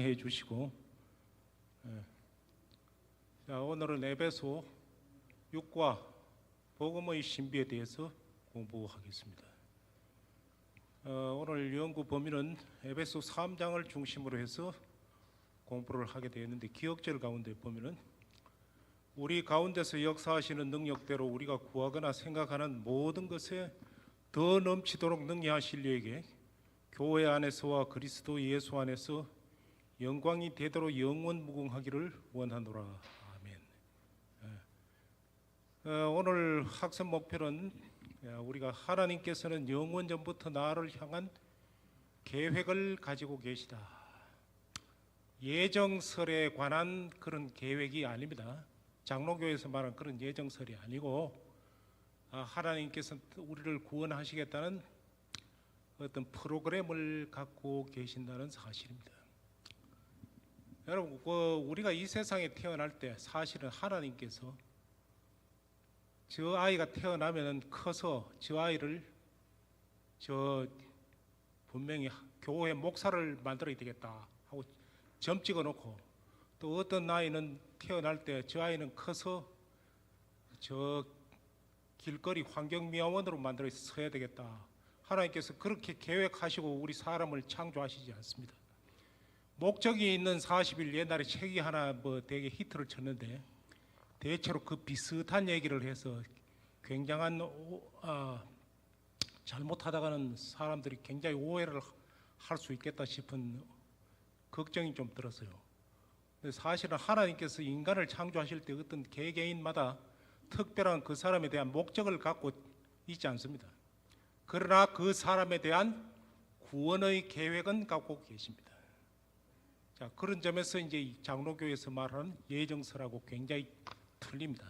해 주시고, 자, 오늘은 에베소 6과 복음의 신비에 대해서 공부하겠습니다. 오늘 연구 범위는 에베소 3장을 중심으로 해서 공부를 하게 되었는데, 기억절 가운데 보면은 우리 가운데서 역사하시는 능력대로 우리가 구하거나 생각하는 모든 것에 더 넘치도록 능히하실 이에게 교회 안에서와 그리스도 예수 안에서 영광이 되도록 영원 무궁하기를 원하노라. 아멘. 오늘 학습 목표는 우리가 하나님께서는 영원 전부터 나를 향한 계획을 가지고 계시다. 예정설에 관한 그런 계획이 아닙니다. 장로교에서 말하는 그런 예정설이 아니고, 하나님께서 우리를 구원하시겠다는 어떤 프로그램을 갖고 계신다는 사실입니다. 여러분, 우리가 이 세상에 태어날 때 사실은 하나님께서 저 아이가 태어나면 커서 저 아이를 분명히 교회 목사를 만들어야 되겠다 하고 점 찍어 놓고, 또 어떤 아이는 태어날 때 저 아이는 커서 저 길거리 환경미화원으로 만들어 서야 되겠다. 하나님께서 그렇게 계획하시고 우리 사람을 창조하시지 않습니다. 목적이 있는 40일, 옛날에 책이 하나 되게 히트를 쳤는데, 대체로 그 비슷한 얘기를 해서 굉장한 잘못하다가는 사람들이 굉장히 오해를 할 수 있겠다 싶은 걱정이 좀 들었어요. 사실은 하나님께서 인간을 창조하실 때 어떤 개개인마다 특별한 그 사람에 대한 목적을 갖고 있지 않습니다. 그러나 그 사람에 대한 구원의 계획은 갖고 계십니다. 자, 그런 점에서 이제 장로교에서 말하는 예정설하고 굉장히 틀립니다.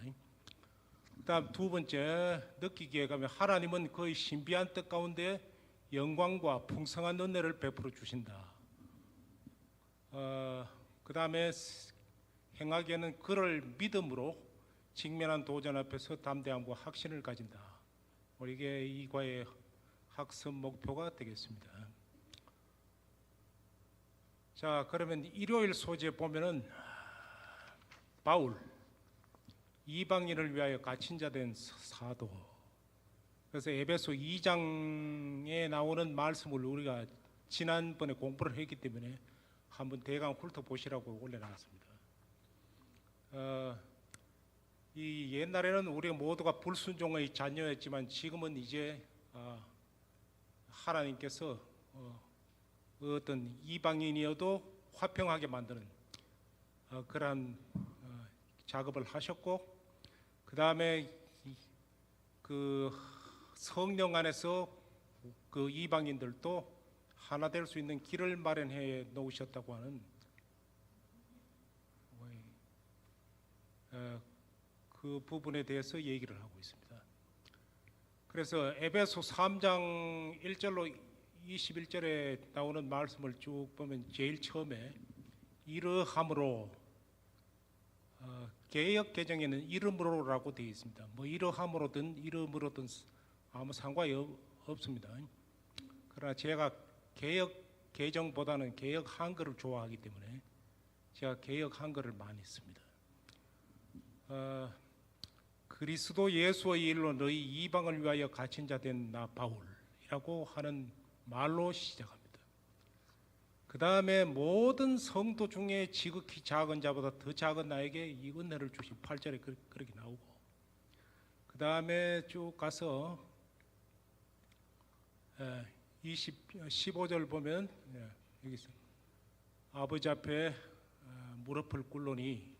그다음 두 번째, 느끼기에 가면 하나님은 그의 신비한 뜻 가운데 영광과 풍성한 은혜를 베풀어 주신다. 그 다음에 행하기에는 그를 믿음으로 직면한 도전 앞에서 담대함과 확신을 가진다. 이게 이 과의 학습 목표가 되겠습니다. 자, 그러면 일요일 소재 보면은 바울, 이방인을 위하여 갇힌 자 된 사도. 그래서 에베소 2장에 나오는 말씀을 우리가 지난번에 공부를 했기 때문에 한번 대강 훑어보시라고 올려놨습니다. 이 옛날에는 우리가 모두가 불순종의 자녀였지만, 지금은 이제 하나님께서 어떤 이방인이어도 화평하게 만드는 그러한 작업을 하셨고, 그 다음에 그 성령 안에서 그 이방인들도 하나 될 수 있는 길을 마련해 놓으셨다고 하는 그 부분에 대해서 얘기를 하고 있습니다. 그래서 에베소 3장 1절로 21절에 나오는 말씀을 쭉 보면 제일 처음에 이러함으로, 개역 개정에는 이름으로라고 되어 있습니다. 뭐 이러함으로든 이름으로든 아무 상관이 없습니다. 그러나 제가 개역 개정보다는 개역 한글을 좋아하기 때문에 제가 개역 한글을 많이 씁니다. 그리스도 예수의 일로 너희 이방을 위하여 갇힌 자 된 나 바울이라고 하는 말로 시작합니다. 그 다음에 모든 성도 중에 지극히 작은 자보다 더 작은 나에게 이 은혜를 주신 8절에 그렇게 나오고, 그 다음에 쭉 가서 15절 보면 여기 있어요. 아버지 앞에 무릎을 꿇노니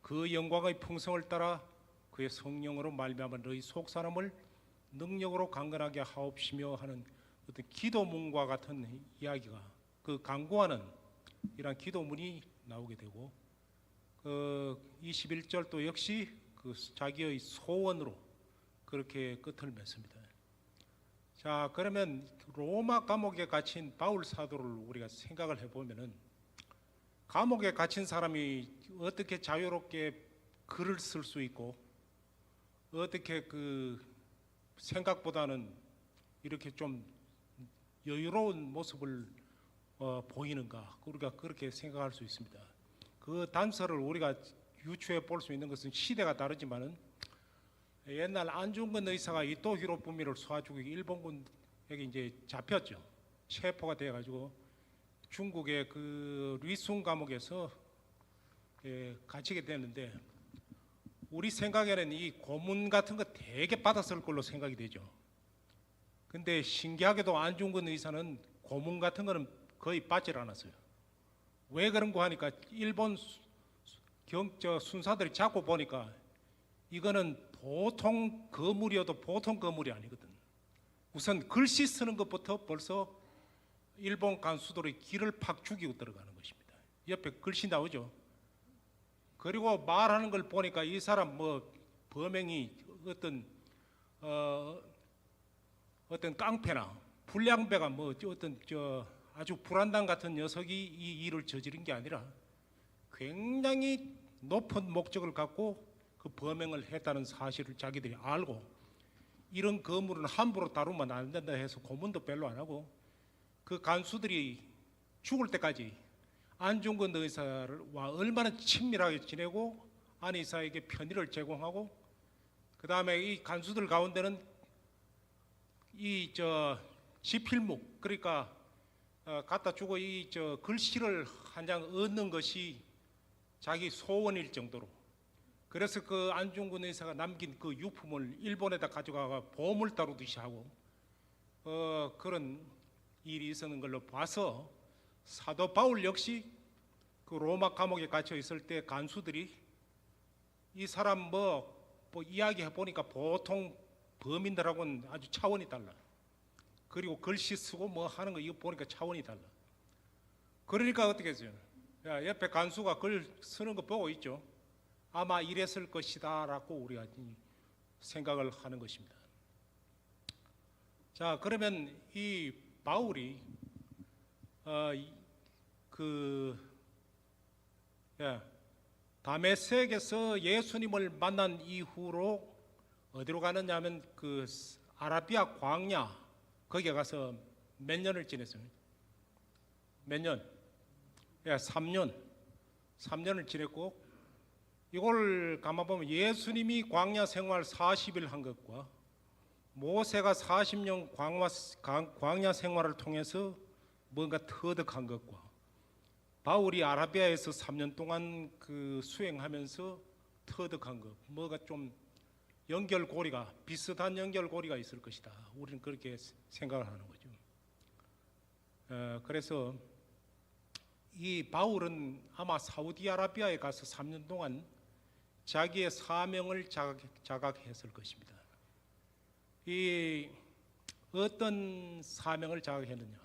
그 영광의 풍성을 따라 그의 성령으로 말미암아 너희 속 사람을 능력으로 강건하게 하옵시며 하는 어떤 기도문과 같은 이야기가, 그 강구하는 이런 기도문이 나오게 되고, 21절도 역시 그 자기의 소원으로 그렇게 끝을 맺습니다. 자, 그러면 로마 감옥에 갇힌 바울 사도를 우리가 생각을 해보면은, 감옥에 갇힌 사람이 어떻게 자유롭게 글을 쓸 수 있고, 어떻게 그 생각보다는 이렇게 좀 여유로운 모습을 보이는가? 우리가 그렇게 생각할 수 있습니다. 그 단서를 우리가 유추해 볼 수 있는 것은 시대가 다르지만은 옛날 안중근 의사가 이토 히로부미를 쏴 죽이고 일본군에게 이제 잡혔죠. 체포가 돼가지고 중국의 그 리순 감옥에서 갇히게 되는데 우리 생각에는 이 고문 같은 거 되게 받았을 걸로 생각이 되죠. 근데 신기하게도 안중근 의사는 고문 같은 거는 거의 받질 않았어요. 왜 그런가 하니까 일본 순사들이 자꾸 보니까 이거는 보통 거물이어도 보통 거물이 아니거든. 우선 글씨 쓰는 것부터 벌써 일본 간수들의 기를 팍 죽이고 들어가는 것입니다. 옆에 글씨 나오죠. 그리고 말하는 걸 보니까 이 사람 뭐 범행이 어떤 깡패나 불량배가 뭐 어떤 아주 불안당 같은 녀석이 이 일을 저지른 게 아니라 굉장히 높은 목적을 갖고 그 범행을 했다는 사실을 자기들이 알고 이런 거물은 함부로 다루면 안 된다 해서 고문도 별로 안 하고 그 간수들이 죽을 때까지 안중근 의사와 얼마나 친밀하게 지내고 안 의사에게 편의를 제공하고 그 다음에 이 간수들 가운데는 이 지필묵 그러니까 갖다 주고 이 글씨를 한 장 얻는 것이 자기 소원일 정도로 그래서 그 안중근 의사가 남긴 그 유품을 일본에다 가져가가 보물 다루듯이 하고 그런 일이 있었는 걸로 봐서 사도 바울 역시 그 로마 감옥에 갇혀 있을 때 간수들이 이 사람 뭐 이야기해 보니까 보통 범인들하고는 아주 차원이 달라. 그리고 글씨 쓰고 뭐 하는 거 이거 보니까 차원이 달라. 그러니까 어떻게 했어요? 야, 옆에 간수가 글 쓰는 거 보고 있죠. 아마 이랬을 것이다라고 우리가 생각을 하는 것입니다. 자, 그러면 이 바울이 다메섹에서 예수님을 만난 이후로 어디로 가느냐면 그 아라비아 광야 거기에 가서 몇 년을 지냈어요. 몇 년? 3년을 지냈고 이걸 가만보면 예수님이 광야 생활 40일 한 것과 모세가 40년 광야 생활을 통해서 뭔가 터득한 것과 바울이 아라비아에서 3년 동안 그 수행하면서 터득한 것 뭐가 좀 연결고리가 비슷한 연결고리가 있을 것이다. 우리는 그렇게 생각을 하는 거죠. 그래서 이 바울은 아마 사우디아라비아에 가서 3년 동안 자기의 사명을 자각했을 것입니다. 이 어떤 사명을 자각했느냐?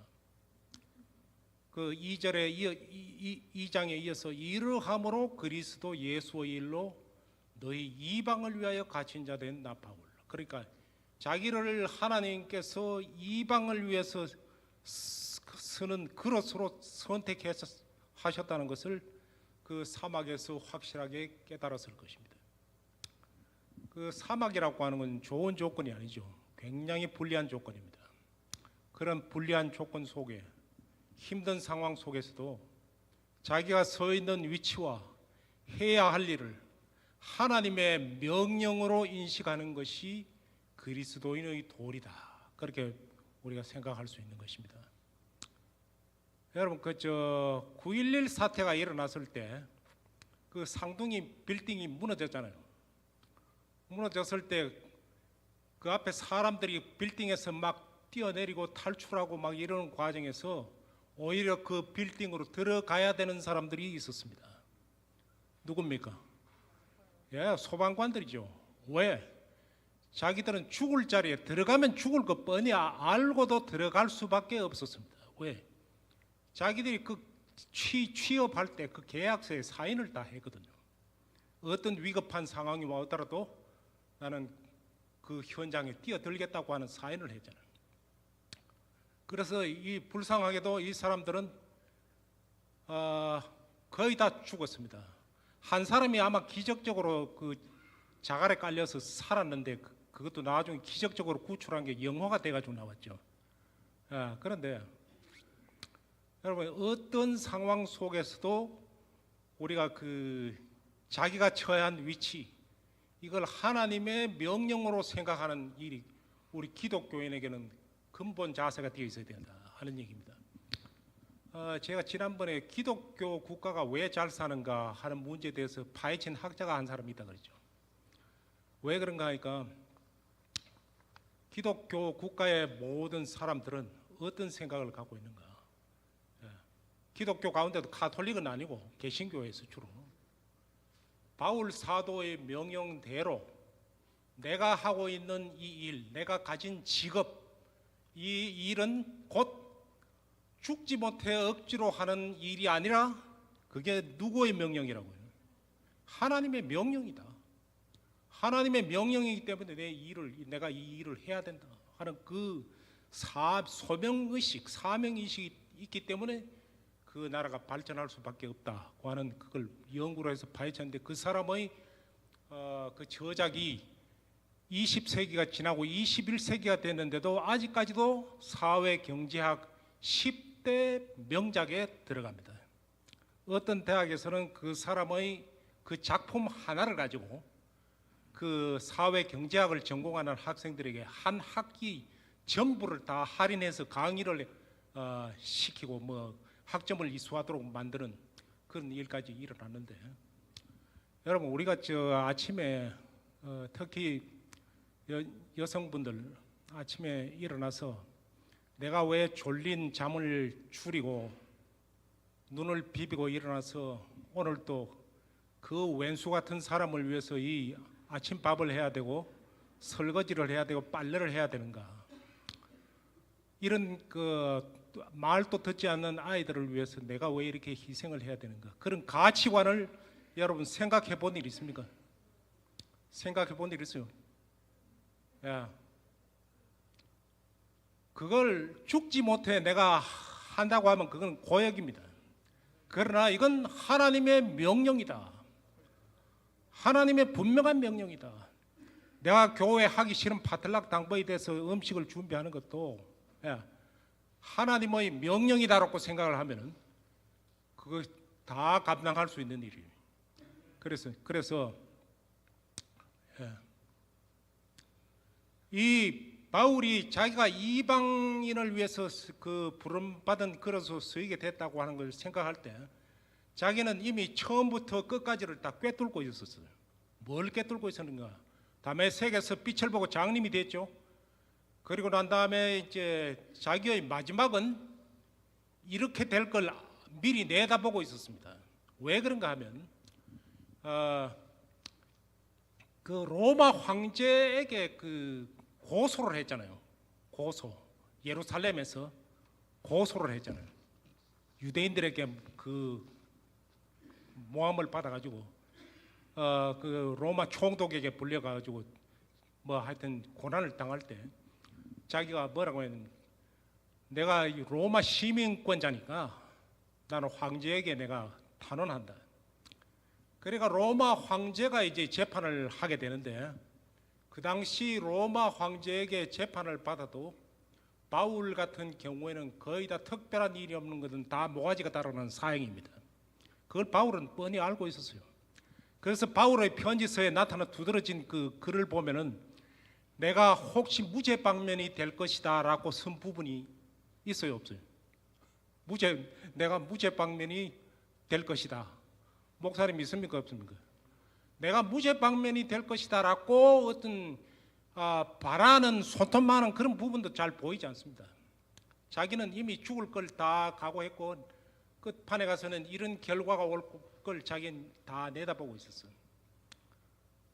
그 2장에 이어서 이러함으로 그리스도 예수의 일로 너희 이방을 위하여 갇힌 자 된 나 바울. 그러니까 자기를 하나님께서 이방을 위해서 쓰는 그릇으로 선택해서 하셨다는 것을 그 사막에서 확실하게 깨달았을 것입니다. 그 사막이라고 하는 건 좋은 조건이 아니죠. 굉장히 불리한 조건입니다. 그런 불리한 조건 속에 힘든 상황 속에서도 자기가 서 있는 위치와 해야 할 일을 하나님의 명령으로 인식하는 것이 그리스도인의 도리다. 그렇게 우리가 생각할 수 있는 것입니다. 여러분 9.11 사태가 일어났을 때 그 상둥이 빌딩이 무너졌잖아요. 무너졌을 때 그 앞에 사람들이 빌딩에서 막 뛰어내리고 탈출하고 막 이러는 과정에서 오히려 그 빌딩으로 들어가야 되는 사람들이 있었습니다. 누굽니까? 소방관들이죠. 왜? 자기들은 죽을 자리에 들어가면 죽을 거 뻔히 알고도 들어갈 수밖에 없었습니다. 왜? 자기들이 그 취업할 때 그 계약서에 사인을 다 했거든요. 어떤 위급한 상황이 오더라도 나는 그 현장에 뛰어들겠다고 하는 사인을 했잖아요. 그래서 이 불쌍하게도 이 사람들은 거의 다 죽었습니다. 한 사람이 아마 기적적으로 그 자갈에 깔려서 살았는데 그것도 나중에 기적적으로 구출한 게 영화가 돼가지고 나왔죠. 그런데 여러분 어떤 상황 속에서도 우리가 자기가 처해야 한 위치 이걸 하나님의 명령으로 생각하는 일이 우리 기독교인에게는 근본 자세가 되어 있어야 된다 하는 얘기입니다. 제가 지난번에 기독교 국가가 왜 잘 사는가 하는 문제에 대해서 파헤친 학자가 한 사람이 있다 그랬죠. 왜 그런가 하니까 기독교 국가의 모든 사람들은 어떤 생각을 갖고 있는가. 기독교 가운데도 가톨릭은 아니고 개신교에서 주로 바울 사도의 명령대로 내가 하고 있는 이 일, 내가 가진 직업, 이 일은 곧 죽지 못해 억지로 하는 일이 아니라 그게 누구의 명령이라고요? 하나님의 명령이다. 하나님의 명령이기 때문에 내가 이 일을 해야 된다 하는 그 소명의식, 사명의식이 있기 때문에 그 나라가 발전할 수밖에 없다고 하는 그걸 연구를 해서 파헤쳤는데 그 사람의 그 저작이 20세기가 지나고 21세기가 됐는데도 아직까지도 사회경제학 10대 명작에 들어갑니다. 어떤 대학에서는 그 사람의 그 작품 하나를 가지고 그 사회경제학을 전공하는 학생들에게 한 학기 전부를 다 할인해서 강의를 시키고 뭐 학점을 이수하도록 만드는 그런 일까지 일어났는데 여러분 우리가 아침에 특히 여성분들 아침에 일어나서 내가 왜 졸린 잠을 줄이고 눈을 비비고 일어나서 오늘 또 그 왼수 같은 사람을 위해서 이 아침밥을 해야 되고 설거지를 해야 되고 빨래를 해야 되는가 이런 말도 듣지 않는 아이들을 위해서 내가 왜 이렇게 희생을 해야 되는가 그런 가치관을 여러분 생각해 본 일 있습니까? 생각해 본 일 있어요? 야, 그걸 죽지 못해 내가 한다고 하면 그건 고역입니다. 그러나 이건 하나님의 명령이다. 하나님의 분명한 명령이다. 내가 교회 하기 싫은 파틀락 당번에 대해서 음식을 준비하는 것도 하나님의 명령이다라고 생각을 하면은 그거 다 감당할 수 있는 일이에요. 그래서 이 바울이 자기가 이방인을 위해서 그 부름받은 그릇으로 쓰이게 됐다고 하는 걸 생각할 때 자기는 이미 처음부터 끝까지를 다 꿰뚫고 있었어요. 뭘 꿰뚫고 있었는가? 다메섹에서 빛을 보고 장님이 됐죠. 그리고 난 다음에 이제 자기의 마지막은 이렇게 될 걸 미리 내다보고 있었습니다. 왜 그런가 하면 그 로마 황제에게 그 고소를 했잖아요. 예루살렘에서 고소를 했잖아요. 유대인들에게 그 모함을 받아가지고 그 로마 총독에게 불려가지고 뭐 하여튼 고난을 당할 때 자기가 뭐라고 했냐면 내가 로마 시민권자니까 나는 황제에게 내가 탄원한다. 그러니까 로마 황제가 이제 재판을 하게 되는데 그 당시 로마 황제에게 재판을 받아도 바울 같은 경우에는 거의 다 특별한 일이 없는 것은 다 모가지가 따르는 사형입니다. 그걸 바울은 뻔히 알고 있었어요. 그래서 바울의 편지서에 나타나 두드러진 그 글을 보면은 내가 혹시 무죄 방면이 될 것이다 라고 쓴 부분이 있어요, 없어요? 내가 무죄 방면이 될 것이다. 목사님 있습니까, 없습니까? 내가 무죄 방면이 될 것이다 라고 어떤 바라는 손톱 많은 그런 부분도 잘 보이지 않습니다. 자기는 이미 죽을 걸 다 각오했고 끝판에 가서는 이런 결과가 올 걸 자기는 다 내다보고 있었어요.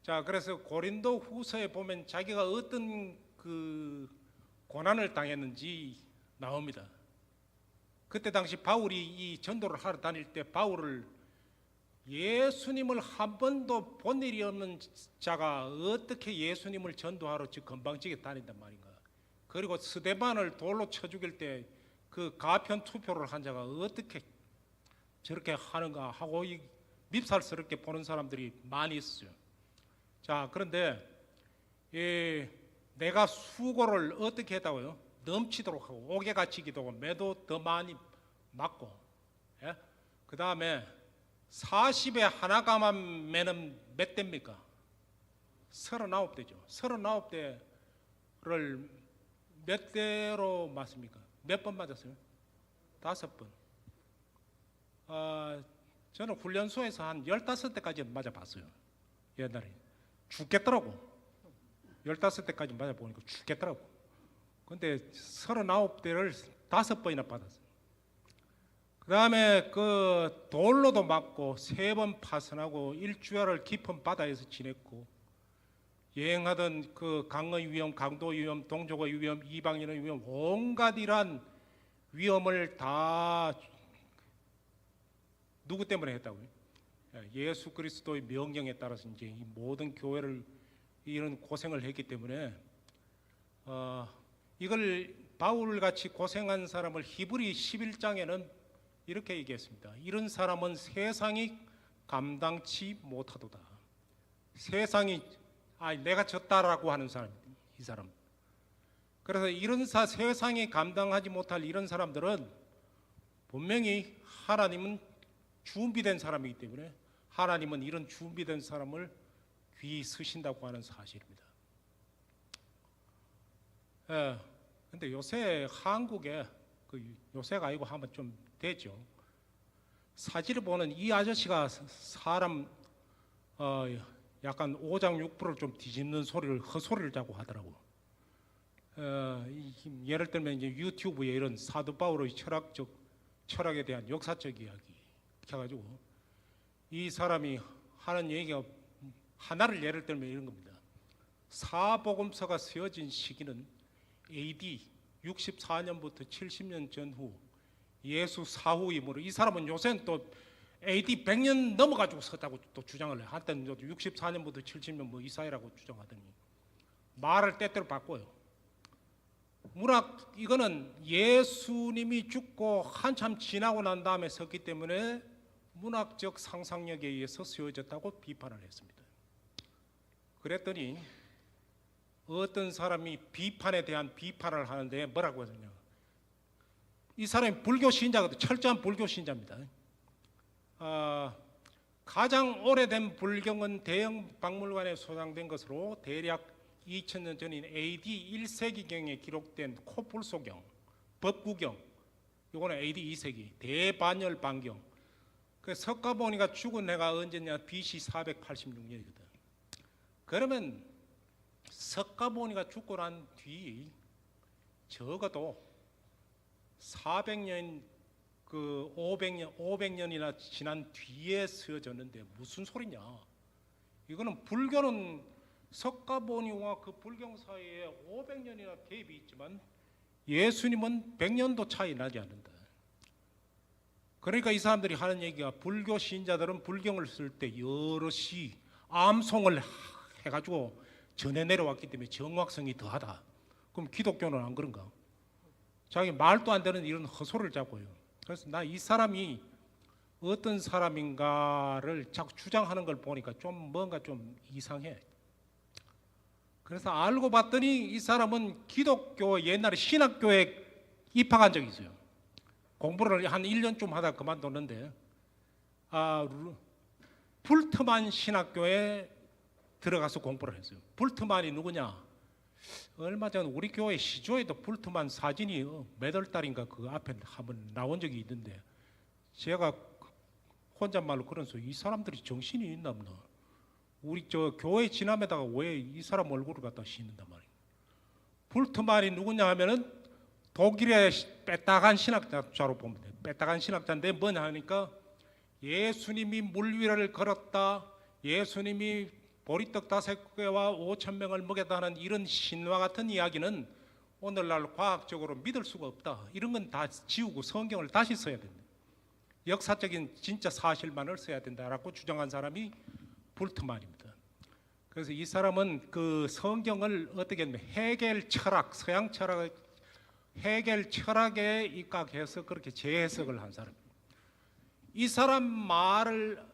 자, 그래서 고린도 후서에 보면 자기가 어떤 그 고난을 당했는지 나옵니다. 그때 당시 바울이 이 전도를 하러 다닐 때 바울을 예수님을 한 번도 본 일이 없는 자가 어떻게 예수님을 전도하러 저 건방지게 다닌단 말인가. 그리고 스데반을 돌로 쳐 죽일 때 그 가편 투표를 한 자가 어떻게 저렇게 하는가 하고 밉살스럽게 보는 사람들이 많이 있어요. 자, 그런데 내가 수고를 어떻게 했다고요? 넘치도록 하고 옥에 갇히기도 하고 매도 더 많이 맞고, 예? 그 다음에 40에 하나 감으면 몇 대입니까? 39대죠. 39대를 몇 대로 맞습니까? 몇 번 맞았어요? 5번. 저는 훈련소에서 한 15대까지 맞아봤어요. 옛날에. 죽겠더라고. 15대까지 맞아보니까 죽겠더라고. 근데 39대를 5번이나 받았어요. 그 다음에 그 돌로도 맞고 3번 파선하고 일주일을 깊은 바다에서 지냈고, 여행하던 그 강의 위험, 강도 위험, 동족의 위험, 이방인의 위험, 온갖 이러한 위험을 다 누구 때문에 했다고요? 예수 그리스도의 명령에 따라서 이제 이 모든 교회를 이런 고생을 했기 때문에 이걸 바울같이 고생한 사람을 히브리 11장에는 이렇게 얘기했습니다. 이런 사람은 세상이 감당치 못하도다. 세상이 내가 졌다라고 하는 사람, 이 사람. 그래서 이런 세상이 감당하지 못할 이런 사람들은 분명히 하나님은 준비된 사람이기 때문에 하나님은 이런 준비된 사람을 귀히 쓰신다고 하는 사실입니다. 근데 요새 한국에 요새가 아니고 한번 좀 됐죠. 사진을 보는 이 아저씨가 사람 약간 오장육부를 좀 뒤집는 헛소리를 자꾸 하더라고. 예를 들면 이제 유튜브에 이런 사도 바울의 철학에 대한 역사적 이야기 해가지고 이 사람이 하는 얘기가 하나를 예를 들면 이런 겁니다. 사복음서가 쓰여진 시기는 AD 64년부터 70년 전후 예수 사후이므로, 이 사람은 요새는 또 AD 100년 넘어가지고 썼다고 또 주장을 해요. 한때는 64년부터 70년 뭐 이 사이라고 주장하더니 말을 때때로 바꿔요. 문학 이거는 예수님이 죽고 한참 지나고 난 다음에 썼기 때문에 문학적 상상력에 의해서 쓰여졌다고 비판을 했습니다. 그랬더니 어떤 사람이 비판에 대한 비판을 하는데 뭐라고 하느냐, 이 사람이 불교 신자거든. 철저한 불교 신자입니다. 가장 오래된 불경은 대형 박물관에 소장된 것으로 대략 2000년 전인 AD 1세기경에 기록된 코뿔소경, 법구경, 이거는 AD 2세기, 대반열반경. 그 석가모니가 죽은 해가 언제냐? BC 486년이거든. 그러면 석가모니가 죽고 난 뒤 적어도 400년, 500년이나 지난 뒤에 쓰여졌는데 무슨 소리냐? 이거는 불교는 석가모니와 그 불경 사이에 500년이나 갭이 있지만 예수님은 100년도 차이 나지 않는다. 그러니까 이 사람들이 하는 얘기가, 불교 신자들은 불경을 쓸 때 여럿이 암송을 해가지고 전해 내려왔기 때문에 정확성이 더하다. 그럼 기독교는 안 그런가? 자기 말도 안 되는 이런 헛소리를 자고요. 그래서 나 이 사람이 어떤 사람인가를 자꾸 주장하는 걸 보니까 좀 뭔가 좀 이상해. 그래서 알고 봤더니 이 사람은 기독교 옛날에 신학교에 입학한 적이 있어요. 공부를 한 1년쯤 하다 그만뒀는데 불트만 신학교에 들어가서 공부를 했어요. 불트만이 누구냐? 얼마 전 우리 교회 시조에도 불트만 사진이 몇 월 달인가 그 앞에 한번 나온 적이 있는데, 제가 혼잣말로 그런 소리, 이 사람들이 정신이 있나 보다. 우리 저 교회 지남에다가 왜 이 사람 얼굴을 갖다 씌는단 말이에요. 불트만이 누구냐 하면은 독일의 빼딱한 신학자로 보면 돼요. 빼딱한 신학자인데 뭐냐 하니까 예수님이 물 위를 걸었다, 예수님이 보리떡 5개와 5,000명을 먹였다는 이런 신화 같은 이야기는 오늘날 과학적으로 믿을 수가 없다. 이런 건 다 지우고 성경을 다시 써야 된다. 역사적인 진짜 사실만을 써야 된다라고 주장한 사람이 불트만입니다. 그래서 이 사람은 그 성경을 어떻게 하면 해겔 철학, 서양 철학, 해겔 철학에 입각해서 그렇게 재해석을 한 사람입니다. 이 사람 말을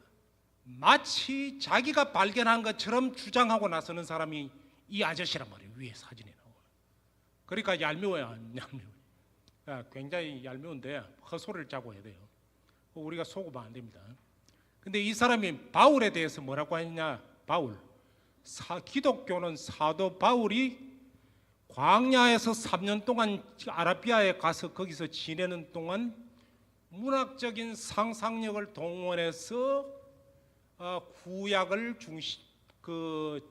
마치 자기가 발견한 것처럼 주장하고 나서는 사람이 이 아저씨란 말이에요. 위에 사진에 나오는. 그러니까 얄미워요, 안 얄미워요. 굉장히 얄미운데 헛소리를 짜고 해야 돼요. 우리가 속으면 안 됩니다. 근데 이 사람이 바울에 대해서 뭐라고 했냐? 바울, 기독교는 사도 바울이 광야에서 3년 동안 아라비아에 가서 거기서 지내는 동안 문학적인 상상력을 동원해서 구약을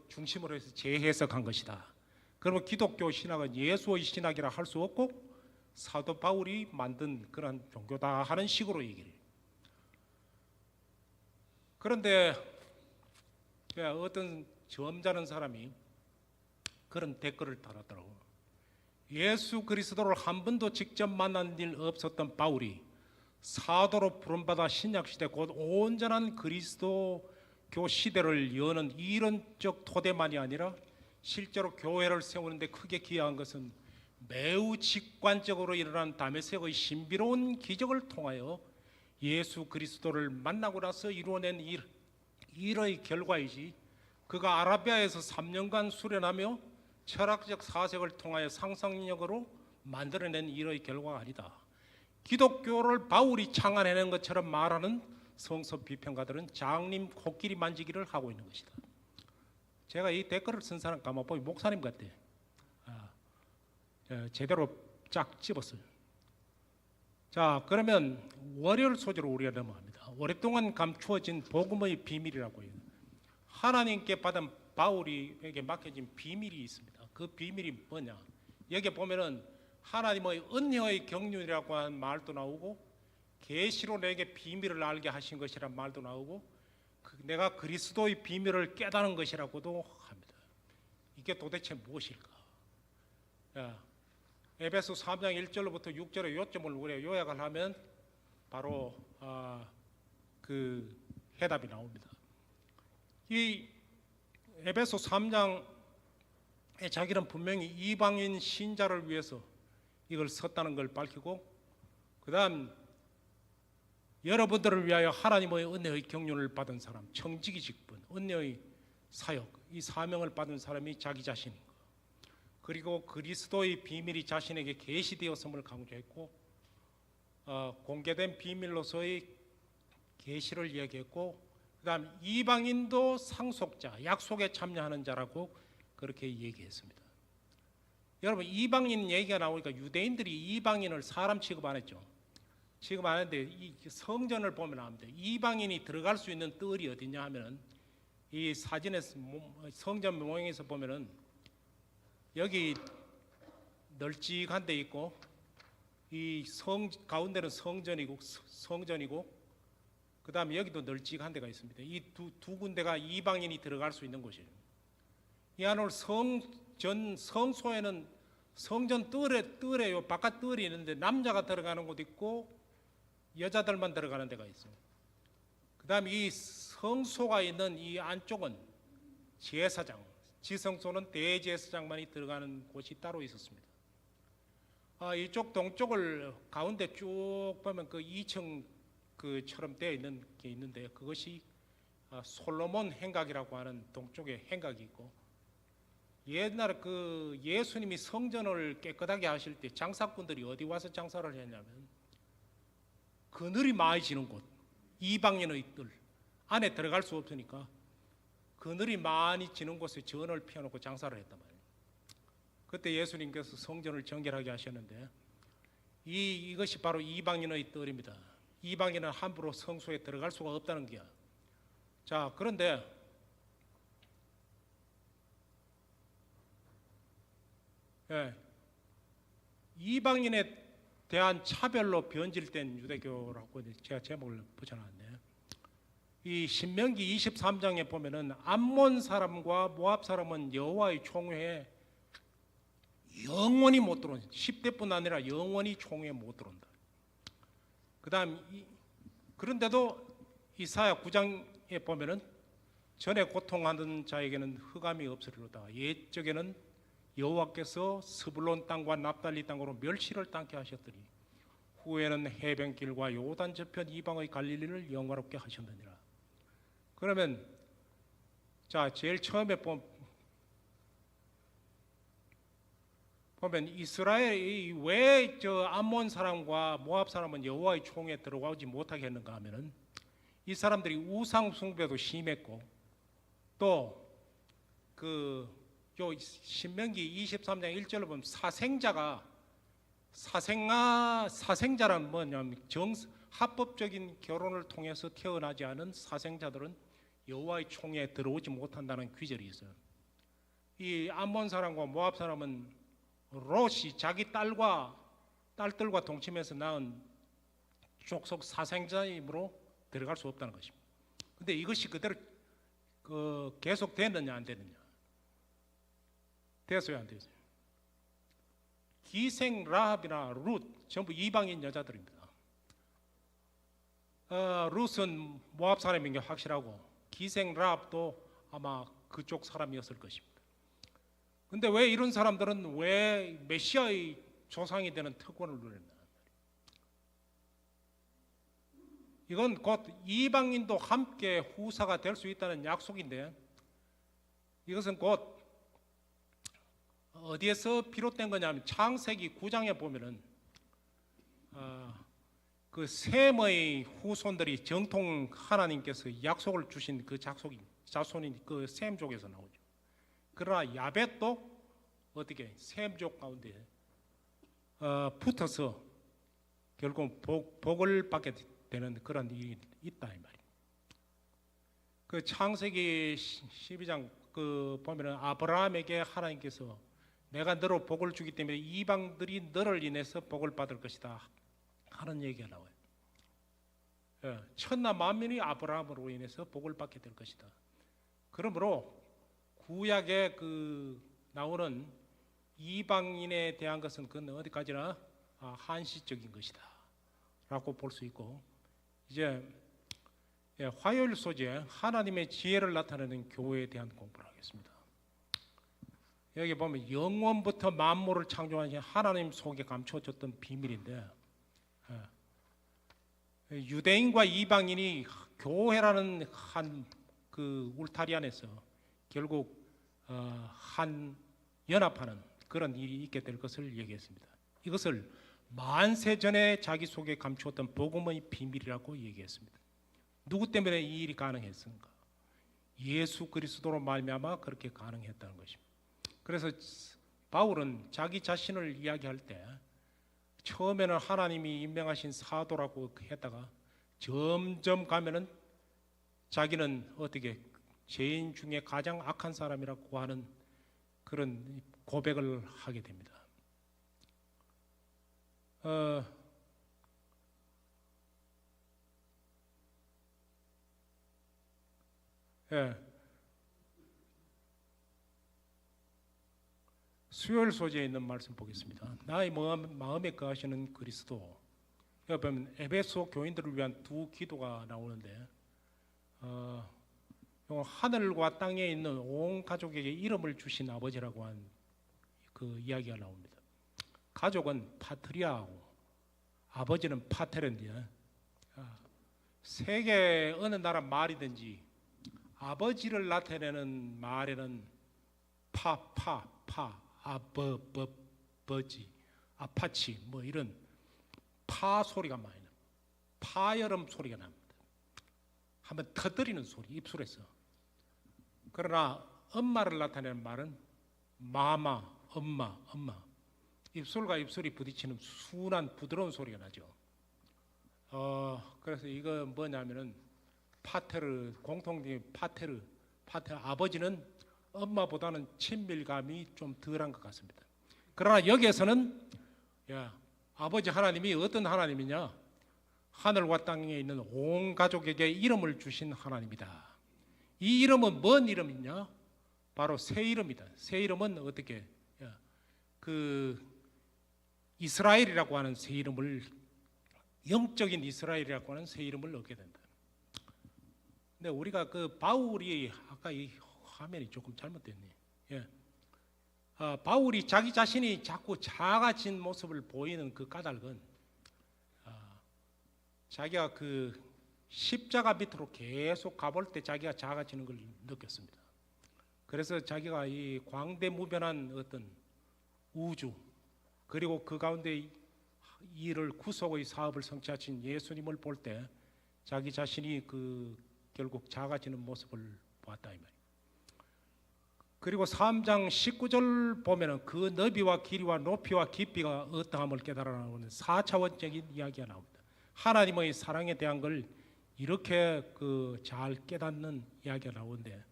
중심으로 해서 재해석한 것이다. 그러면 기독교 신학은 예수의 신학이라 할 수 없고 사도 바울이 만든 그런 종교다 하는 식으로 얘기를 해요. 그런데 어떤 점잖은 사람이 그런 댓글을 달았더라고요. 예수 그리스도를 한 번도 직접 만난 일 없었던 바울이 사도로 부름받아 신약시대 곧 온전한 그리스도교 시대를 여는 이론적 토대만이 아니라 실제로 교회를 세우는데 크게 기여한 것은 매우 직관적으로 일어난 다메섹의 신비로운 기적을 통하여 예수 그리스도를 만나고 나서 이루어낸 일의 결과이지, 그가 아라비아에서 3년간 수련하며 철학적 사색을 통하여 상상력으로 만들어낸 일의 결과가 아니다. 기독교를 바울이 창안해낸 것처럼 말하는 성서 비평가들은 장님 코끼리 만지기를 하고 있는 것이다. 제가 이 댓글을 쓴 사람 가만 보니 목사님 같대. 제대로 쫙 집었어요. 자, 그러면 월요일 소재로 우리가 넘어갑니다. 오랫동안 감추어진 복음의 비밀이라고 해요. 하나님께 받은 바울에게 맡겨진 비밀이 있습니다. 그 비밀이 뭐냐? 여기 보면은 하나님의 은혜의 경륜이라고 하는 말도 나오고, 계시로 내게 비밀을 알게 하신 것이란 말도 나오고, 내가 그리스도의 비밀을 깨달은 것이라고도 합니다. 이게 도대체 무엇일까? 에베소 3장 1절로부터 6절의 요점을 우리가 요약을 하면 바로 그 해답이 나옵니다. 이 에베소 3장에 자기는 분명히 이방인 신자를 위해서 이걸 썼다는 걸 밝히고, 그 다음 여러분들을 위하여 하나님의 은혜의 경륜을 받은 사람, 청지기 직분, 은혜의 사역, 이 사명을 받은 사람이 자기 자신인 것, 그리고 그리스도의 비밀이 자신에게 계시되었음을 강조했고, 공개된 비밀로서의 계시를 이야기했고, 그 다음 이방인도 상속자, 약속에 참여하는 자라고 그렇게 얘기했습니다. 여러분, 이방인 얘기가 나오니까 유대인들이 이방인을 사람 취급 안 했죠. 취급 안 했는데 이 성전을 보면 압니다. 이방인이 들어갈 수 있는 뜰이 어디냐 하면은, 이 사진에서 성전 모형에서 보면은 여기 널찍한 데 있고, 이 가운데는 성전이고 그 다음에 여기도 널찍한 데가 있습니다. 이 두 군데가 이방인이 들어갈 수 있는 곳이에요. 이 안으로 성소에는 성전 뜰에요, 바깥 뜰이 있는데 남자가 들어가는 곳 있고 여자들만 들어가는 데가 있어요. 그 다음에 이 성소가 있는 이 안쪽은 제사장, 지성소는 대제사장만이 들어가는 곳이 따로 있었습니다. 이쪽 동쪽을 가운데 쭉 보면 그 2층 그처럼 되어 있는 게 있는데, 그것이 솔로몬 행각이라고 하는 동쪽에 행각이 있고, 옛날에 그 예수님이 성전을 깨끗하게 하실 때 장사꾼들이 어디 와서 장사를 했냐면, 그늘이 많이 지는 곳, 이방인의 뜰 안에 들어갈 수 없으니까 그늘이 많이 지는 곳에 전을 피워놓고 장사를 했단 말이에요. 그때 예수님께서 성전을 정결하게 하셨는데, 이것이 바로 이방인의 뜰입니다. 이방인은 함부로 성소에 들어갈 수가 없다는 거야. 자, 그런데 이방인에 대한 차별로 변질된 유대교라고 제가 제목을 붙여놨는데, 이 신명기 23장에 보면은 암몬 사람과 모압 사람은 여호와의 총회에 영원히 못 들어온다. 10대뿐 아니라 영원히 총회에 못 들어온다. 그 다음 그런데도 이사야 9장에 보면은 전에 고통하는 자에게는 흑암이 없으리로다. 옛적에는 여호와께서 스불론 땅과 납달리 땅으로 멸시를 당케 하셨더니 후에는 해변길과 요단 저편 이방의 갈릴리를 영화롭게 하셨느니라. 그러면 자, 제일 처음에 보면 이스라엘이 왜 저 암몬 사람과 모압 사람은 여호와의 총에 들어가지 못하게 했는가 하면은 이 사람들이 우상 숭배도 심했고 또 그 신명기 23장 1절을 보면 사생자란 뭐냐면 합법적인 결혼을 통해서 태어나지 않은 사생자들은 여호와의 총에 들어오지 못한다는 규절이 있어요. 이 암몬 사람과 모압 사람은 롯이 자기 딸들과 동침해서 낳은 족속 사생자이므로 들어갈 수 없다는 것입니다. 근데 이것이 그대로 계속 됐느냐 안 됐느냐? 됐어요 안 됐어요? 기생 라합이나 룻 전부 이방인 여자들입니다. 룻은 모압 사람인 게 확실하고 기생 라합도 아마 그쪽 사람이었을 것입니다. 근데 왜 이런 사람들은 왜 메시아의 조상이 되는 특권을 누렸나? 이건 곧 이방인도 함께 후사가 될 수 있다는 약속인데 이것은 곧 어디에서 비롯된 거냐면 창세기 9장에 보면은 그 셈의 후손들이 정통 하나님께서 약속을 주신 그 자손이 그 셈족에서 나오죠. 그러나 야벳도 어떻게 셈족 가운데 붙어서 결국 복을 받게 되는 그런 일이 있다 이 말이에요. 그 창세기 12장 그 보면은 아브라함에게 하나님께서 내가 너로 복을 주기 때문에 이방들이 너를 인해서 복을 받을 것이다 하는 얘기가 나와요. 천하 만민이 아브라함으로 인해서 복을 받게 될 것이다. 그러므로 구약에 그 나오는 이방인에 대한 것은 그건 어디까지나 한시적인 것이다 라고 볼 수 있고, 이제 화요일 소재 하나님의 지혜를 나타내는 교회에 대한 공부를 하겠습니다. 여기 보면 영원부터 만물을 창조하신 하나님 속에 감춰졌던 비밀인데 유대인과 이방인이 교회라는 한 그 울타리 안에서 결국 한 연합하는 그런 일이 있게 될 것을 얘기했습니다. 이것을 만세 전에 자기 속에 감추었던 복음의 비밀이라고 얘기했습니다. 누구 때문에 이 일이 가능했습니까? 예수 그리스도로 말미암아 그렇게 가능했다는 것입니다. 그래서 바울은 자기 자신을 이야기할 때 처음에는 하나님이 임명하신 사도라고 했다가 점점 가면은 자기는 어떻게 죄인 중에 가장 악한 사람이라고 하는 그런 고백을 하게 됩니다. 수요일 소재에 있는 말씀 보겠습니다. 나의 마음에 거하시는 그리스도. 여기 보면 에베소 교인들을 위한 두 기도가 나오는데 하늘과 땅에 있는 온 가족에게 이름을 주신 아버지라고 한 그 이야기가 나옵니다. 가족은 파트리아하고 아버지는 파테른데 세계 어느 나라 말이든지 아버지를 나타내는 말에는 버지, 아파치 뭐 이런 파 소리가 많이 납니다. 파여름 소리가 납니다. 한번 터뜨리는 소리 입술에서. 그러나 엄마를 나타내는 말은 마마, 엄마. 입술과 입술이 부딪히는 순한 부드러운 소리가 나죠. 그래서 이거 뭐냐면은 파테르 공통된 파테르 아버지는 엄마보다는 친밀감이 좀 덜한 것 같습니다. 그러나 여기에서는 아버지 하나님이 어떤 하나님이냐? 하늘과 땅에 있는 온 가족에게 이름을 주신 하나님이다. 이 이름은 뭔 이름이냐? 바로 새 이름이다. 새 이름은 어떻게? 그 이스라엘이라고 하는 새 이름을, 영적인 이스라엘이라고 하는 새 이름을 얻게 된다. 근데 우리가 그 바울이 아까 이 화면이 조금 잘못됐네. 바울이 자기 자신이 자꾸 작아진 모습을 보이는 그 까닭은 자기가 그 십자가 밑으로 계속 가볼 때 자기가 작아지는 걸 느꼈습니다. 그래서 자기가 이 광대무변한 어떤 우주, 그리고 그 가운데 이를 구속의 사업을 성취하신 예수님을 볼 때 자기 자신이 그 결국 작아지는 모습을 보았다 이 말이에요. 그리고 3장 19절 보면은 그 너비와 길이와 높이와 깊이가 어떠함을 깨달아나오는 4차원적인 이야기가 나옵니다. 하나님의 사랑에 대한 걸 이렇게 잘 깨닫는 이야기가 나오는데,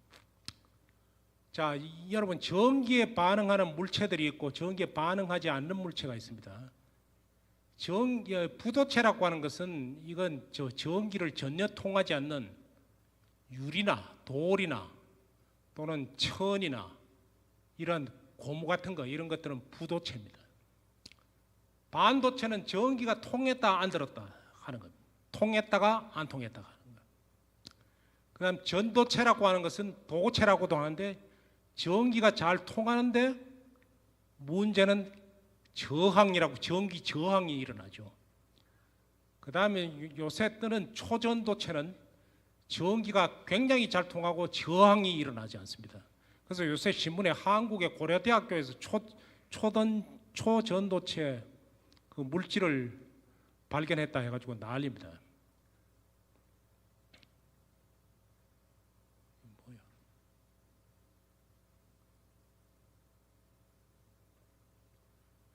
자, 여러분, 전기에 반응하는 물체들이 있고 전기에 반응하지 않는 물체가 있습니다. 부도체라고 하는 것은 이건 전기를 전혀 통하지 않는 유리나 돌이나 또는 천이나 이런 고무 같은 거, 이런 것들은 부도체입니다. 반도체는 전기가 통했다 안 들었다 하는 겁니다. 통했다가 안 통했다가 하는 겁니다. 그 다음 전도체라고 하는 것은 도체라고도 하는데 전기가 잘 통하는데 문제는 저항이라고, 전기 저항이 일어나죠. 그 다음에 요새 뜨는 초전도체는 전기가 굉장히 잘 통하고 저항이 일어나지 않습니다. 그래서 요새 신문에 한국의 고려대학교에서 초전도체 그 물질을 발견했다 해가지고 난립니다.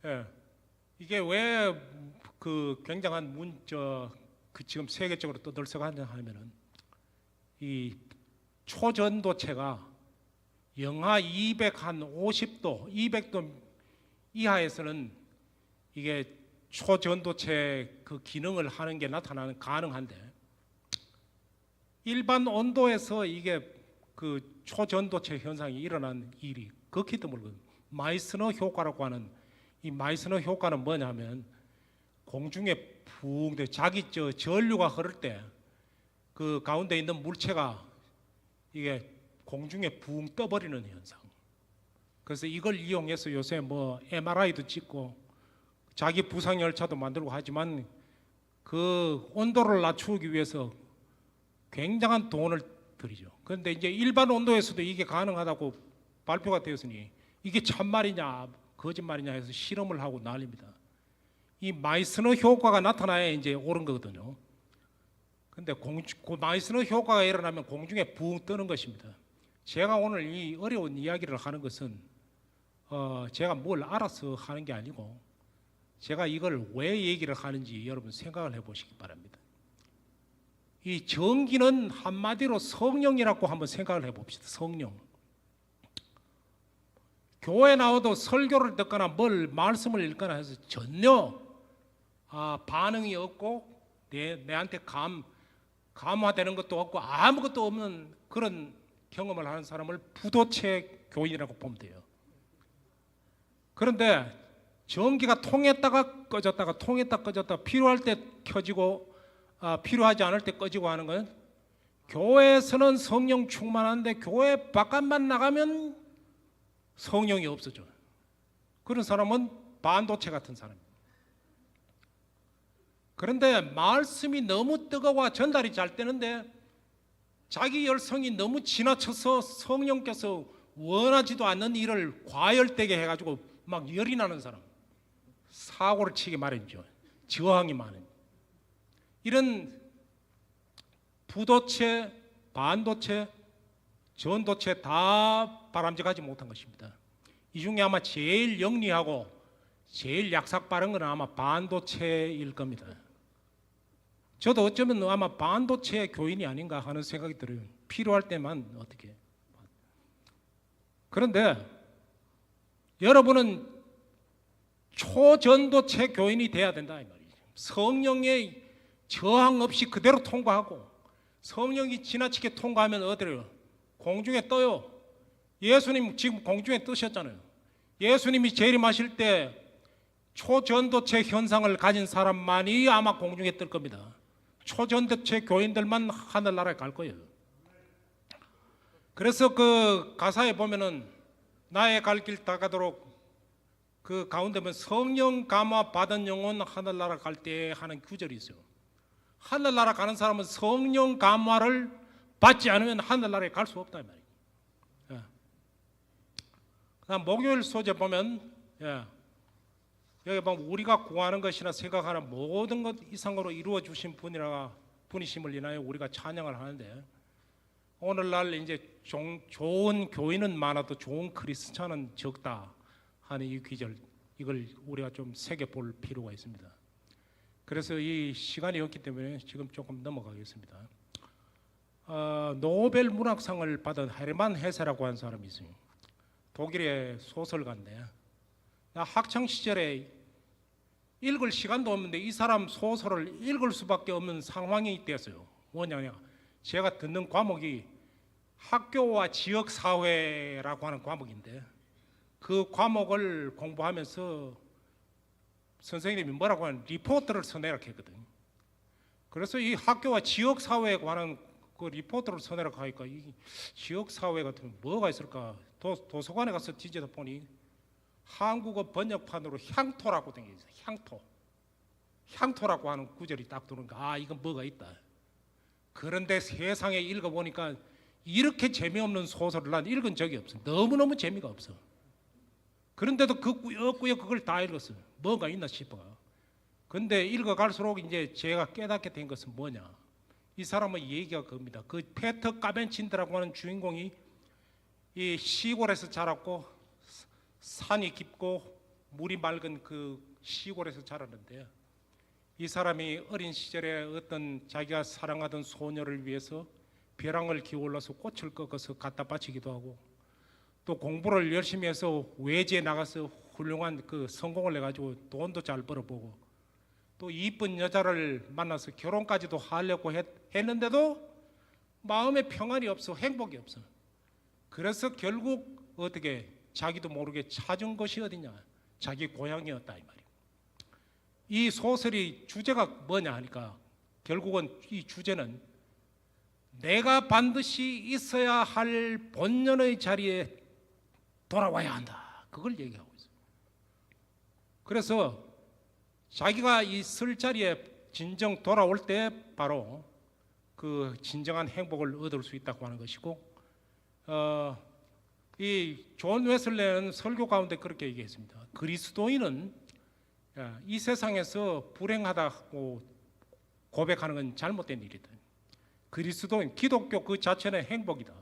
예, 이게 왜 굉장한 지금 세계적으로 떠들썩하냐 하면은 이 초전도체가 영하 250도, 200도 이하에서는 이게 초전도체 그 기능을 하는 게 가능한데 일반 온도에서 이게 그 초전도체 현상이 일어난 일이 극히 드물거든요. 마이스너 효과라고 하는 이 마이스너 효과는 뭐냐면 공중에 푹 자기 전류가 흐를 때 그 가운데 있는 물체가 이게 공중에 붕 떠버리는 현상. 그래서 이걸 이용해서 요새 뭐 MRI도 찍고 자기 부상 열차도 만들고 하지만 그 온도를 낮추기 위해서 굉장한 돈을 들이죠. 그런데 이제 일반 온도에서도 이게 가능하다고 발표가 되었으니 이게 참말이냐 거짓말이냐 해서 실험을 하고 난립니다. 이 마이스너 효과가 나타나야 이제 옳은 거거든요. 근데 그 마이스너 효과가 일어나면 공중에 붕 뜨는 것입니다. 제가 오늘 이 어려운 이야기를 하는 것은 제가 뭘 알아서 하는 게 아니고 제가 이걸 왜 얘기를 하는지 여러분 생각을 해보시기 바랍니다. 이 전기는 한마디로 성령이라고 한번 생각을 해봅시다. 성령. 교회 나와도 설교를 듣거나 말씀을 읽거나 해서 전혀 반응이 없고 내한테 감화되는 것도 없고 아무것도 없는 그런 경험을 하는 사람을 부도체 교인이라고 보면 돼요. 그런데 전기가 통했다가 꺼졌다가 통했다 꺼졌다가 필요할 때 켜지고 필요하지 않을 때 꺼지고 하는 건 교회에서는 성령 충만한데 교회 바깥만 나가면 성령이 없어져. 그런 사람은 반도체 같은 사람입니다. 그런데 말씀이 너무 뜨거워 전달이 잘 되는데 자기 열성이 너무 지나쳐서 성령께서 원하지도 않는 일을 과열되게 해가지고 막 열이 나는 사람, 사고를 치기 마련이죠. 저항이 많은 이런 부도체, 반도체, 전도체 다 바람직하지 못한 것입니다. 이 중에 아마 제일 영리하고 제일 약삭 빠른 건 아마 반도체일 겁니다. 저도 어쩌면 아마 반도체 교인이 아닌가 하는 생각이 들어요. 필요할 때만 어떻게. 그런데 여러분은 초전도체 교인이 돼야 된다 이 말이죠. 성령의 저항 없이 그대로 통과하고 성령이 지나치게 통과하면 어디래요? 공중에 떠요. 예수님 지금 공중에 뜨셨잖아요. 예수님이 재림하실 때 초전도체 현상을 가진 사람만이 아마 공중에 뜰 겁니다. 초전도체 교인들만 하늘나라에 갈 거예요. 그래서 그 가사에 보면은 나의 갈 길 다 가도록 그 가운데 보면 성령 감화 받은 영혼 하늘나라 갈 때 하는 구절이 있어요. 하늘나라 가는 사람은 성령 감화를 받지 않으면 하늘나라에 갈 수 없다 이 말이에요. 예. 그다음 목요일 소재 보면 여기 보면 우리가 구하는 것이나 생각하는 모든 것 이상으로 이루어 주신 분이심을 인하여 우리가 찬양을 하는데, 오늘날 이제 좋은 교인은 많아도 좋은 크리스찬은 적다 하는 이 귀절, 이걸 우리가 좀 새겨볼 필요가 있습니다. 그래서 이 시간이 없기 때문에 지금 조금 넘어가겠습니다. 노벨 문학상을 받은 헤르만 헤세라고 하는 사람이 있어요. 독일의 소설가인데, 나 학창 시절에 읽을 시간도 없는데 이 사람 소설을 읽을 수밖에 없는 상황이 됐어요. 뭐냐면 제가 듣는 과목이 학교와 지역사회라고 하는 과목인데, 그 과목을 공부하면서 선생님이 뭐라고 하는 리포트를 써내라 했거든. 그래서 이 학교와 지역사회에 관한 그 리포트를 써내라 하니까 이 지역사회 같은 뭐가 있을까, 도서관에 가서 뒤져다 보니 한국어 번역판으로 향토라고 된 게 있어요. 향토라고 하는 구절이 딱 들어오니까 이건 뭐가 있다. 그런데 세상에 읽어보니까 이렇게 재미없는 소설을 난 읽은 적이 없어. 너무너무 재미가 없어. 그런데도 그 꾸역꾸역 그걸 다 읽었어요. 뭐가 있나 싶어. 근데 읽어갈수록 이제 제가 깨닫게 된 것은 뭐냐, 이 사람의 얘기가 그겁니다. 그 페터 까벤친드라고 하는 주인공이 이 시골에서 자랐고 산이 깊고 물이 맑은 그 시골에서 자랐는데, 이 사람이 어린 시절에 어떤 자기가 사랑하던 소녀를 위해서 벼랑을 기울여서 꽃을 꺾어서 갖다 바치기도 하고, 또 공부를 열심히 해서 외지에 나가서 훌륭한 그 성공을 해가지고 돈도 잘 벌어보고, 또 이쁜 여자를 만나서 결혼까지도 하려고 했는데도 마음에 평안이 없어, 행복이 없어. 그래서 결국 어떻게 자기도 모르게 찾은 것이 어디냐, 자기 고향이었다 이 말이에요. 이 소설이 주제가 뭐냐 하니까 결국은 이 주제는 내가 반드시 있어야 할 본연의 자리에 돌아와야 한다, 그걸 얘기하고 있어요. 그래서 자기가 있을 자리에 진정 돌아올 때 바로 그 진정한 행복을 얻을 수 있다고 하는 것이고, 이 존 웨슬레는 설교 가운데 그렇게 얘기했습니다. 그리스도인은 이 세상에서 불행하다고 고백하는 건 잘못된 일이다. 그리스도인, 기독교 그 자체는 행복이다.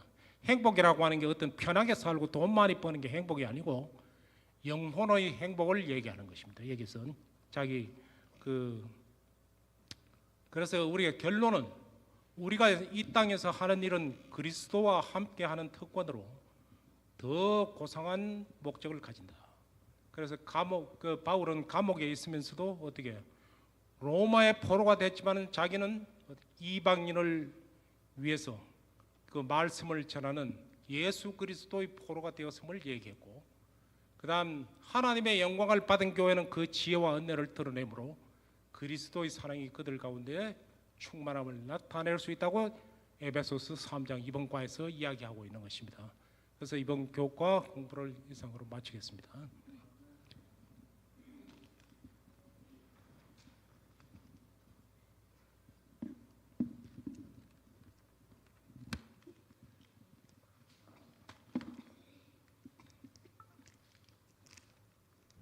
행복이라고 하는 게 어떤 편하게 살고 돈 많이 버는 게 행복이 아니고 영혼의 행복을 얘기하는 것입니다. 여기서 자기 그래서 우리의 결론은, 우리가 이 땅에서 하는 일은 그리스도와 함께하는 특권으로 더 고상한 목적을 가진다. 그래서 바울은 감옥에 있으면서도 어떻게 로마의 포로가 됐지만 자기는 이방인을 위해서 그 말씀을 전하는 예수 그리스도의 포로가 되었음을 얘기했고, 그 다음 하나님의 영광을 받은 교회는 그 지혜와 은혜를 드러내므로 그리스도의 사랑이 그들 가운데 충만함을 나타낼 수 있다고 에베소서 3장 이번 과에서 이야기하고 있는 것입니다. 그래서 이번 교과 공부를 이상으로 마치겠습니다.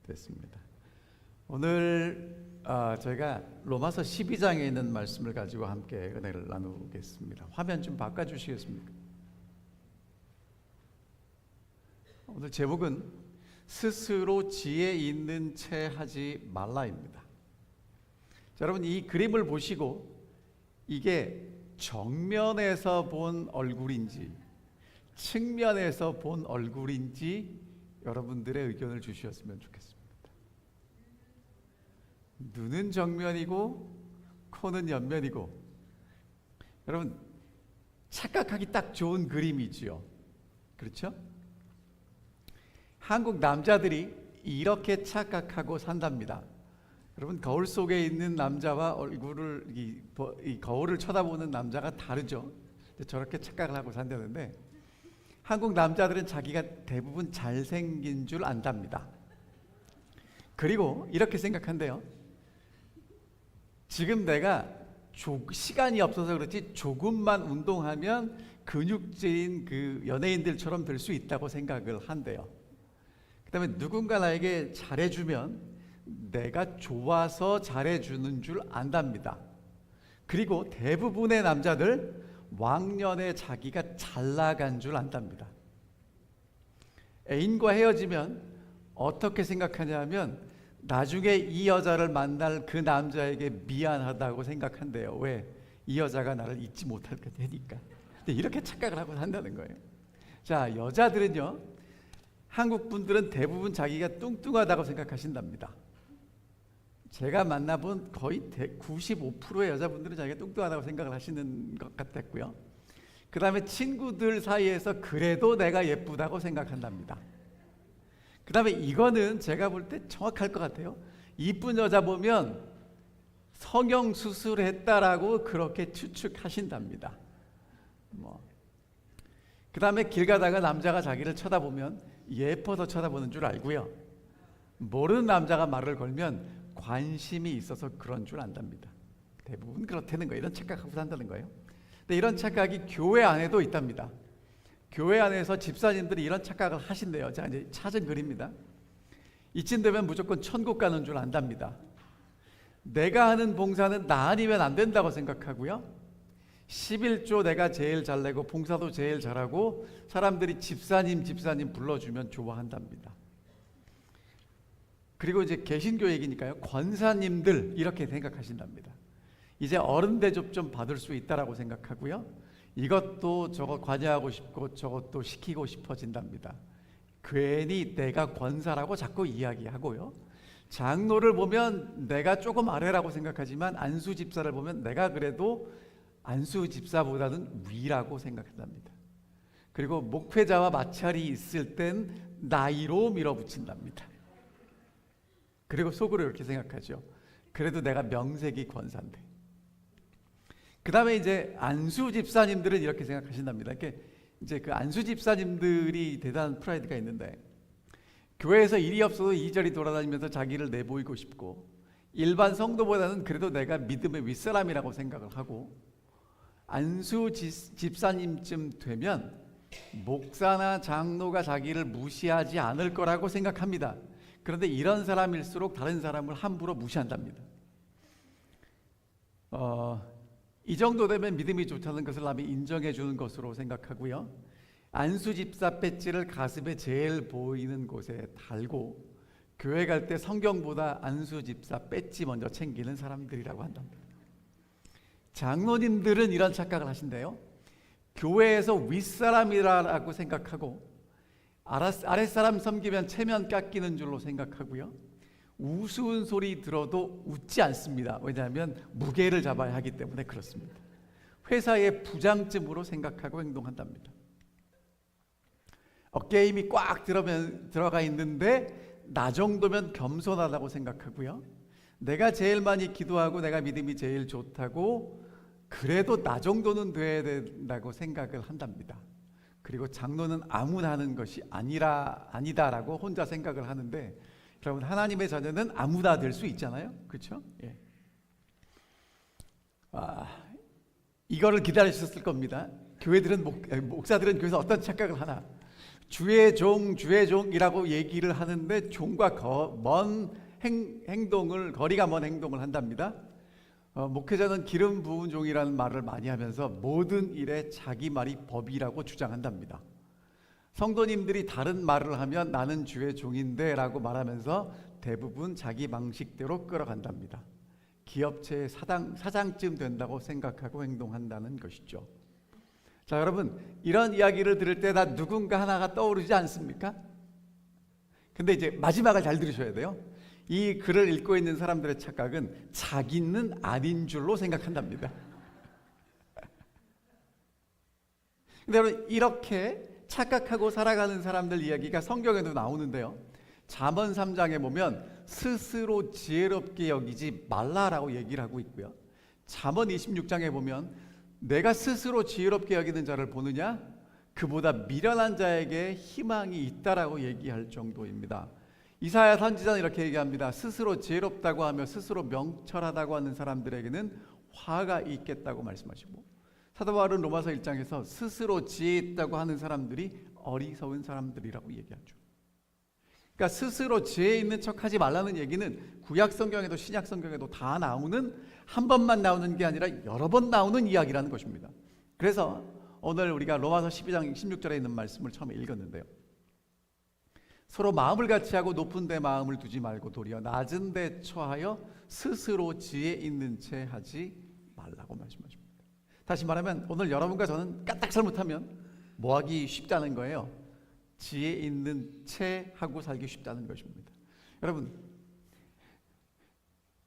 됐습니다. 오늘 저희가 로마서 12장에 있는 말씀을 가지고 함께 은혜를 나누겠습니다. 화면 좀 바꿔주시겠습니까? 오늘 제목은 스스로 지혜 있는 채 하지 말라입니다. 자, 여러분 이 그림을 보시고 이게 정면에서 본 얼굴인지 측면에서 본 얼굴인지 여러분들의 의견을 주셨으면 좋겠습니다. 눈은 정면이고 코는 옆면이고, 여러분 착각하기 딱 좋은 그림이지요. 그렇죠? 한국 남자들이 이렇게 착각하고 산답니다. 여러분 거울 속에 있는 남자와 얼굴을 이 거울을 쳐다보는 남자가 다르죠. 저렇게 착각을 하고 산다는데, 한국 남자들은 자기가 대부분 잘생긴 줄 안답니다. 그리고 이렇게 생각한대요. 지금 내가 시간이 없어서 그렇지 조금만 운동하면 근육질인 그 연예인들처럼 될 수 있다고 생각을 한대요. 그 다음에 누군가 나에게 잘해주면 내가 좋아서 잘해주는 줄 안답니다. 그리고 대부분의 남자들 왕년에 자기가 잘 나간 줄 안답니다. 애인과 헤어지면 어떻게 생각하냐면 나중에 이 여자를 만날 그 남자에게 미안하다고 생각한대요. 왜? 이 여자가 나를 잊지 못할 테니까. 근데 이렇게 착각을 하고 산다는 거예요. 자, 여자들은요, 한국 분들은 대부분 자기가 뚱뚱하다고 생각하신답니다. 제가 만나본 거의 95%의 여자분들은 자기가 뚱뚱하다고 생각을 하시는 것 같았고요. 그 다음에 친구들 사이에서 그래도 내가 예쁘다고 생각한답니다. 그 다음에 이거는 제가 볼 때 정확할 것 같아요. 이쁜 여자 보면 성형수술했다라고 그렇게 추측하신답니다. 그 다음에 길 가다가 남자가 자기를 쳐다보면 예뻐서 쳐다보는 줄 알고요. 모르는 남자가 말을 걸면 관심이 있어서 그런 줄 안답니다. 대부분 그렇다는 거예요. 이런 착각하고 산다는 거예요. 근데 이런 착각이 교회 안에도 있답니다. 교회 안에서 집사님들이 이런 착각을 하신대요. 자, 이제 찾은 글입니다. 이쯤 되면 무조건 천국 가는 줄 안답니다. 내가 하는 봉사는 나 아니면 안 된다고 생각하고요. 11조 내가 제일 잘 내고 봉사도 제일 잘하고 사람들이 집사님 불러주면 좋아한답니다. 그리고 이제 개신교 얘기니까요. 권사님들 이렇게 생각하신답니다. 이제 어른 대접 좀 받을 수 있다라고 생각하고요. 이것도 저거 관여하고 싶고 저것도 시키고 싶어진답니다. 괜히 내가 권사라고 자꾸 이야기하고요. 장로를 보면 내가 조금 아래라고 생각하지만 안수 집사를 보면 내가 그래도 안수 집사보다는 위라고 생각한답니다. 그리고 목회자와 마찰이 있을 땐 나이로 밀어붙인답니다. 그리고 속으로 이렇게 생각하죠. 그래도 내가 명색이 권사인데. 그 다음에 이제 안수 집사님들은 이렇게 생각하신답니다. 이렇게 이제 그 안수 집사님들이 대단한 프라이드가 있는데 교회에서 일이 없어도 이리저리 돌아다니면서 자기를 내보이고 싶고 일반 성도보다는 그래도 내가 믿음의 윗사람이라고 생각을 하고 안수 집사님쯤 되면 목사나 장로가 자기를 무시하지 않을 거라고 생각합니다. 그런데 이런 사람일수록 다른 사람을 함부로 무시한답니다. 이 정도 되면 믿음이 좋다는 것을 남이 인정해 주는 것으로 생각하고요. 안수 집사 배지를 가슴에 제일 보이는 곳에 달고 교회 갈 때 성경보다 안수 집사 배지 먼저 챙기는 사람들이라고 한답니다. 장로님들은 이런 착각을 하신대요. 교회에서 윗사람이라고 생각하고 아랫사람 섬기면 체면 깎이는 줄로 생각하고요. 우스운 소리 들어도 웃지 않습니다. 왜냐하면 무게를 잡아야 하기 때문에 그렇습니다. 회사의 부장쯤으로 생각하고 행동한답니다. 어깨에 힘이 꽉 들어가 있는데 나 정도면 겸손하다고 생각하고요. 내가 제일 많이 기도하고 내가 믿음이 제일 좋다고 그래도 나 정도는 돼야 된다고 생각을 한답니다. 그리고 장로는 아무나 하는 것이 아니다라고 혼자 생각을 하는데 여러분 하나님의 자녀는 아무나 될 수 있잖아요. 그렇죠? 예. 이거를 기다리셨을 겁니다. 목사들은 교회에서 어떤 착각을 하나. 주의 종이라고 얘기를 하는데 종과 거리가 먼 행동을 한답니다. 목회자는 기름 부은 종이라는 말을 많이 하면서 모든 일에 자기 말이 법이라고 주장한답니다. 성도님들이 다른 말을 하면 나는 주의 종인데 라고 말하면서 대부분 자기 방식대로 끌어간답니다. 기업체의 사장쯤 된다고 생각하고 행동한다는 것이죠. 자, 여러분 이런 이야기를 들을 때 다 누군가 하나가 떠오르지 않습니까? 근데 이제 마지막을 잘 들으셔야 돼요. 이 글을 읽고 있는 사람들의 착각은 자기는 아닌 줄로 생각한답니다. 근데 여러분 이렇게 착각하고 살아가는 사람들 이야기가 성경에도 나오는데요. 잠언 3장에 보면 스스로 지혜롭게 여기지 말라라고 얘기를 하고 있고요. 잠언 26장에 보면 내가 스스로 지혜롭게 여기는 자를 보느냐? 그보다 미련한 자에게 희망이 있다라고 얘기할 정도입니다. 이사야 선지자는 이렇게 얘기합니다. 스스로 지혜롭다고 하며 스스로 명철하다고 하는 사람들에게는 화가 있겠다고 말씀하시고 사도 바울은 로마서 1장에서 스스로 지혜 있다고 하는 사람들이 어리석은 사람들이라고 얘기하죠. 그러니까 스스로 지혜 있는 척하지 말라는 얘기는 구약 성경에도 신약 성경에도 다 나오는, 한 번만 나오는 게 아니라 여러 번 나오는 이야기라는 것입니다. 그래서 오늘 우리가 로마서 12장 16절에 있는 말씀을 처음에 읽었는데요. 서로 마음을 같이 하고 높은 데 마음을 두지 말고 도리어 낮은 데 처하여 스스로 지혜 있는 채 하지 말라고 말씀하십니다. 다시 말하면 오늘 여러분과 저는 까딱 잘못하면 뭐 하기 쉽다는 거예요. 지혜 있는 채 하고 살기 쉽다는 것입니다. 여러분,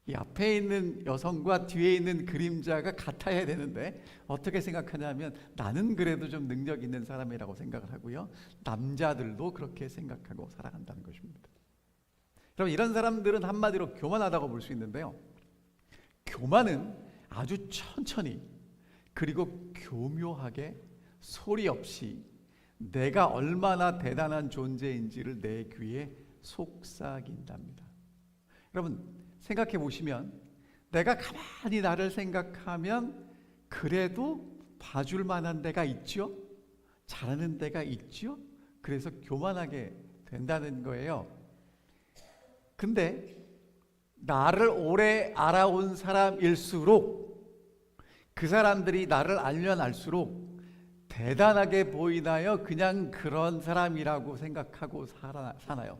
이 앞에 있는 여성과 뒤에 있는 그림자가 같아야 되는데 어떻게 생각하냐면 나는 그래도 좀 능력 있는 사람이라고 생각을 하고요. 남자들도 그렇게 생각하고 살아간다는 것입니다. 여러분, 이런 사람들은 한마디로 교만하다고 볼 수 있는데요. 교만은 아주 천천히 그리고 교묘하게 소리 없이 내가 얼마나 대단한 존재인지를 내 귀에 속삭인답니다. 여러분, 생각해 보시면 내가 가만히 나를 생각하면 그래도 봐줄 만한 데가 있죠. 잘하는 데가 있죠. 그래서 교만하게 된다는 거예요. 근데 나를 오래 알아온 사람일수록 그 사람들이 나를 알면 알수록 대단하게 보이나요? 그냥 그런 사람이라고 생각하고 사나요?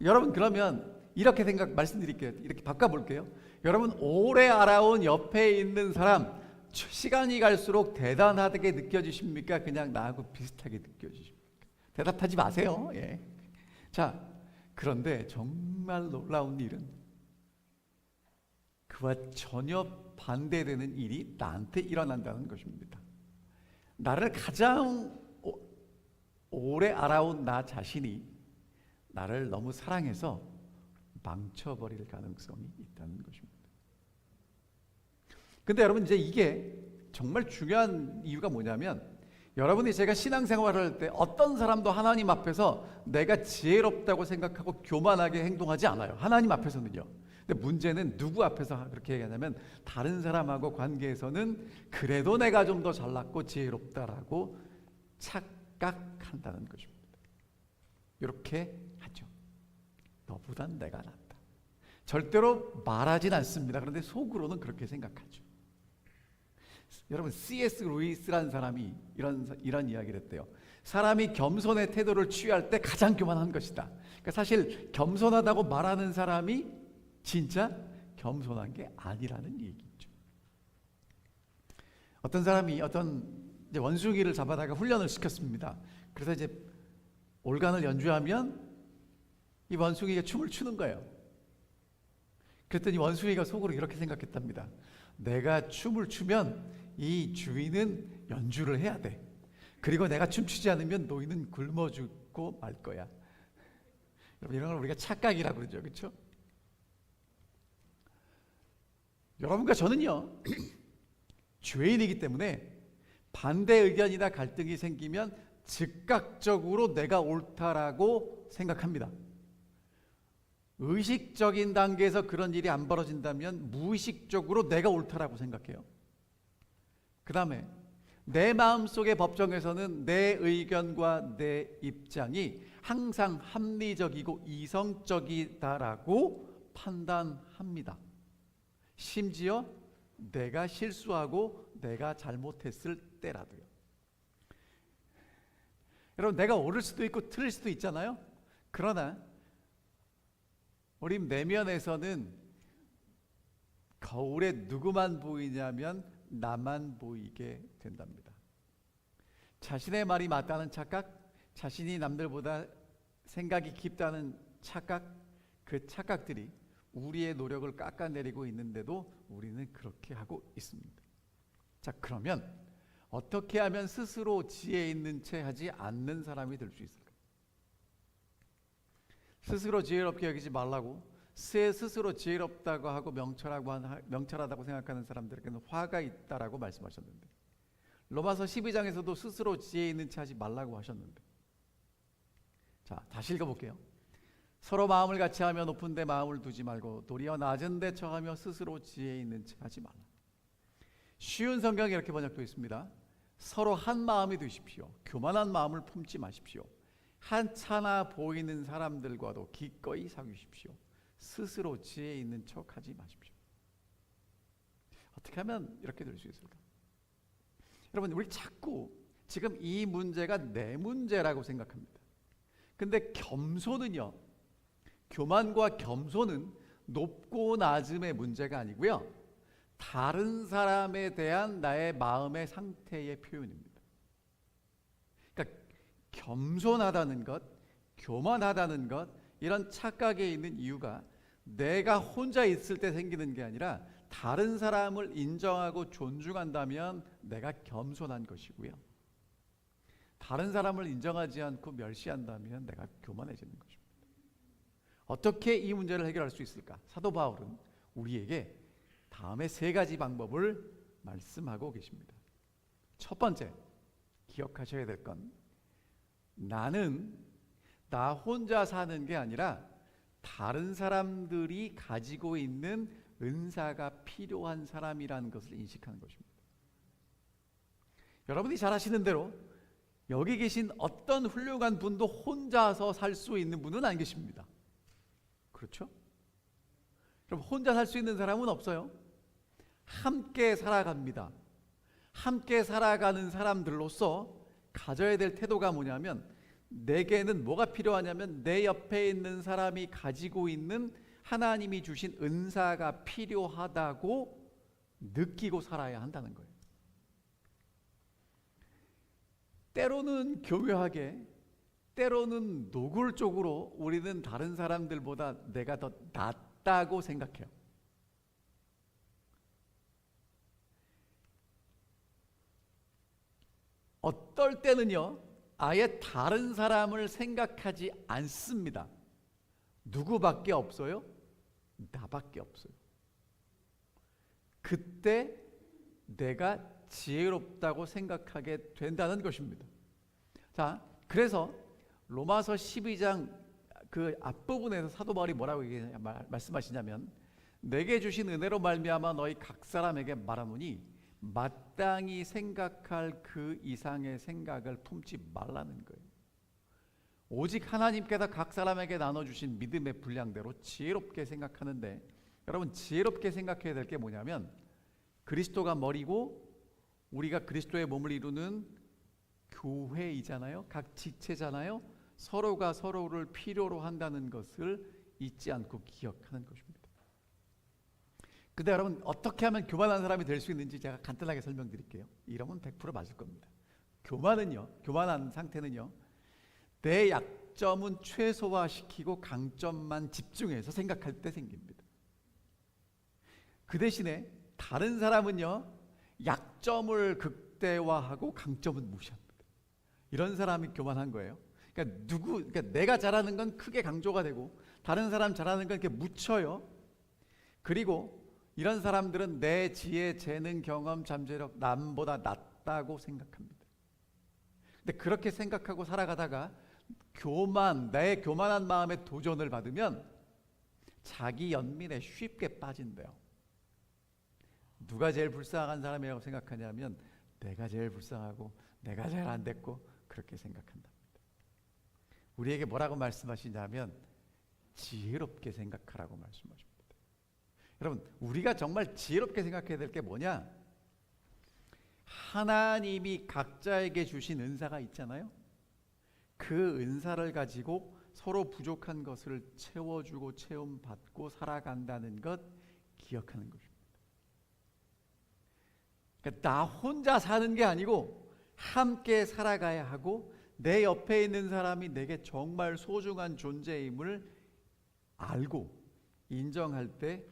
여러분, 그러면 이렇게 말씀드릴게요. 이렇게 바꿔볼게요. 여러분, 오래 알아온 옆에 있는 사람 시간이 갈수록 대단하게 느껴지십니까? 그냥 나하고 비슷하게 느껴지십니까? 대답하지 마세요. 예. 자, 그런데 정말 놀라운 일은 그와 전혀 반대되는 일이 나한테 일어난다는 것입니다. 나를 가장 오래 알아온 나 자신이 나를 너무 사랑해서 망쳐버릴 가능성이 있다는 것입니다. 근데 여러분, 이제 이게 정말 중요한 이유가 뭐냐면, 여러분이 제가 신앙생활을 할 때 어떤 사람도 하나님 앞에서 내가 지혜롭다고 생각하고 교만하게 행동하지 않아요. 하나님 앞에서는요. 근데 문제는 누구 앞에서 그렇게 얘기하냐면 다른 사람하고 관계에서는 그래도 내가 좀 더 잘났고 지혜롭다라고 착각한다는 것입니다. 이렇게 하죠. 너보단 내가 낫다. 절대로 말하진 않습니다. 그런데 속으로는 그렇게 생각하죠. 여러분, C.S. 루이스라는 사람이 이런 이야기를 했대요. 사람이 겸손의 태도를 취할 때 가장 교만한 것이다. 그러니까 사실 겸손하다고 말하는 사람이 진짜 겸손한 게 아니라는 얘기죠. 어떤 사람이 이제 원숭이를 잡아다가 훈련을 시켰습니다. 그래서 이제 올간을 연주하면 이 원숭이가 춤을 추는 거예요. 그랬더니 원숭이가 속으로 이렇게 생각했답니다. 내가 춤을 추면 이 주인은 연주를 해야 돼. 그리고 내가 춤추지 않으면 노인은 굶어 죽고 말 거야. 여러분, 이런 걸 우리가 착각이라고 그러죠. 그렇죠? 여러분과 저는요 죄인이기 때문에 반대 의견이나 갈등이 생기면 즉각적으로 내가 옳다라고 생각합니다. 의식적인 단계에서 그런 일이 안 벌어진다면 무의식적으로 내가 옳다라고 생각해요. 그 다음에 내 마음속의 법정에서는 내 의견과 내 입장이 항상 합리적이고 이성적이다라고 판단합니다. 심지어 내가 실수하고 내가 잘못했을 때라도요. 여러분, 내가 옳을 수도 있고 틀릴 수도 있잖아요. 그러나 우리 내면에서는 거울에 누구만 보이냐면 나만 보이게 된답니다. 자신의 말이 맞다는 착각, 자신이 남들보다 생각이 깊다는 착각, 그 착각들이 우리의 노력을 깎아내리고 있는데도 우리는 그렇게 하고 있습니다. 자, 그러면 어떻게 하면 스스로 지혜 있는 채 하지 않는 사람이 될 수 있을까요? 스스로 지혜롭게 여기지 말라고 스스로 지혜롭다고 하고 명철하다고 생각하는 사람들에게는 화가 있다라고 말씀하셨는데, 로마서 12장에서도 스스로 지혜 있는 채 하지 말라고 하셨는데, 자, 다시 읽어볼게요. 서로 마음을 같이 하며 높은 데 마음을 두지 말고 도리어 낮은 데 처하며 스스로 지혜 있는 채 하지 말라. 쉬운 성경이 이렇게 번역되어 있습니다. 서로 한 마음이 되십시오. 교만한 마음을 품지 마십시오. 한차나 보이는 사람들과도 기꺼이 사귀십시오. 스스로 지혜 있는 척하지 마십시오. 어떻게 하면 이렇게 될 수 있을까? 여러분, 우리 자꾸 지금 이 문제가 내 문제라고 생각합니다. 근데 겸손은요, 교만과 겸손은 높고 낮음의 문제가 아니고요, 다른 사람에 대한 나의 마음의 상태의 표현입니다. 그러니까 겸손하다는 것, 교만하다는 것, 이런 착각에 있는 이유가 내가 혼자 있을 때 생기는 게 아니라 다른 사람을 인정하고 존중한다면 내가 겸손한 것이고요, 다른 사람을 인정하지 않고 멸시한다면 내가 교만해지는 것입니다. 어떻게 이 문제를 해결할 수 있을까? 사도 바울은 우리에게 다음에 3가지 방법을 말씀하고 계십니다. 첫 번째, 기억하셔야 될 건, 나는 나 혼자 사는 게 아니라 다른 사람들이 가지고 있는 은사가 필요한 사람이라는 것을 인식하는 것입니다. 여러분이 잘 아시는 대로 여기 계신 어떤 훌륭한 분도 혼자서 살 수 있는 분은 안 계십니다. 그렇죠? 그럼 혼자 살 수 있는 사람은 없어요. 함께 살아갑니다. 함께 살아가는 사람들로서 가져야 될 태도가 뭐냐면, 내게는 뭐가 필요하냐면 내 옆에 있는 사람이 가지고 있는 하나님이 주신 은사가 필요하다고 느끼고 살아야 한다는 거예요. 때로는 교묘하게, 때로는 노골적으로 우리는 다른 사람들보다 내가 더 낫다고 생각해요. 어떨 때는요, 아예 다른 사람을 생각하지 않습니다. 누구밖에 없어요? 나밖에 없어요. 그때 내가 지혜롭다고 생각하게 된다는 것입니다. 자, 그래서 로마서 12장 그 앞부분에서 사도 바울이 뭐라고 말씀하시냐면, 내게 주신 은혜로 말미암아 너희 각 사람에게 말하노니 마땅히 생각할 그 이상의 생각을 품지 말라는 거예요. 오직 하나님께서 각 사람에게 나눠주신 믿음의 분량대로 지혜롭게 생각하는데, 여러분, 지혜롭게 생각해야 될 게 뭐냐면, 그리스도가 머리고 우리가 그리스도의 몸을 이루는 교회이잖아요. 각 지체잖아요. 서로가 서로를 필요로 한다는 것을 잊지 않고 기억하는 것입니다. 근데 여러분, 어떻게 하면 교만한 사람이 될 수 있는지 제가 간단하게 설명드릴게요. 이러면 100% 맞을 겁니다. 교만한 상태는요, 내 약점은 최소화시키고 강점만 집중해서 생각할 때 생깁니다. 그 대신에 다른 사람은요, 약점을 극대화하고 강점은 무시합니다. 이런 사람이 교만한 거예요. 그러니까 내가 잘하는 건 크게 강조가 되고 다른 사람 잘하는 건 이렇게 묻혀요. 그리고 이런 사람들은 내 지혜, 재능, 경험, 잠재력 남보다 낫다고 생각합니다. 근데 그렇게 생각하고 살아가다가 내 교만한 마음에 도전을 받으면 자기 연민에 쉽게 빠진대요. 누가 제일 불쌍한 사람이라고 생각하냐면 내가 제일 불쌍하고 내가 제일 안 됐고 그렇게 생각한답니다. 우리에게 뭐라고 말씀하시냐면 지혜롭게 생각하라고 말씀하십니다. 여러분, 우리가 정말 지혜롭게 생각해야 될 게 뭐냐? 하나님이 각자에게 주신 은사가 있잖아요. 그 은사를 가지고 서로 부족한 것을 채워주고 체험받고 살아간다는 것 기억하는 것입니다. 그러니까 나 혼자 사는 게 아니고 함께 살아가야 하고, 내 옆에 있는 사람이 내게 정말 소중한 존재임을 알고 인정할 때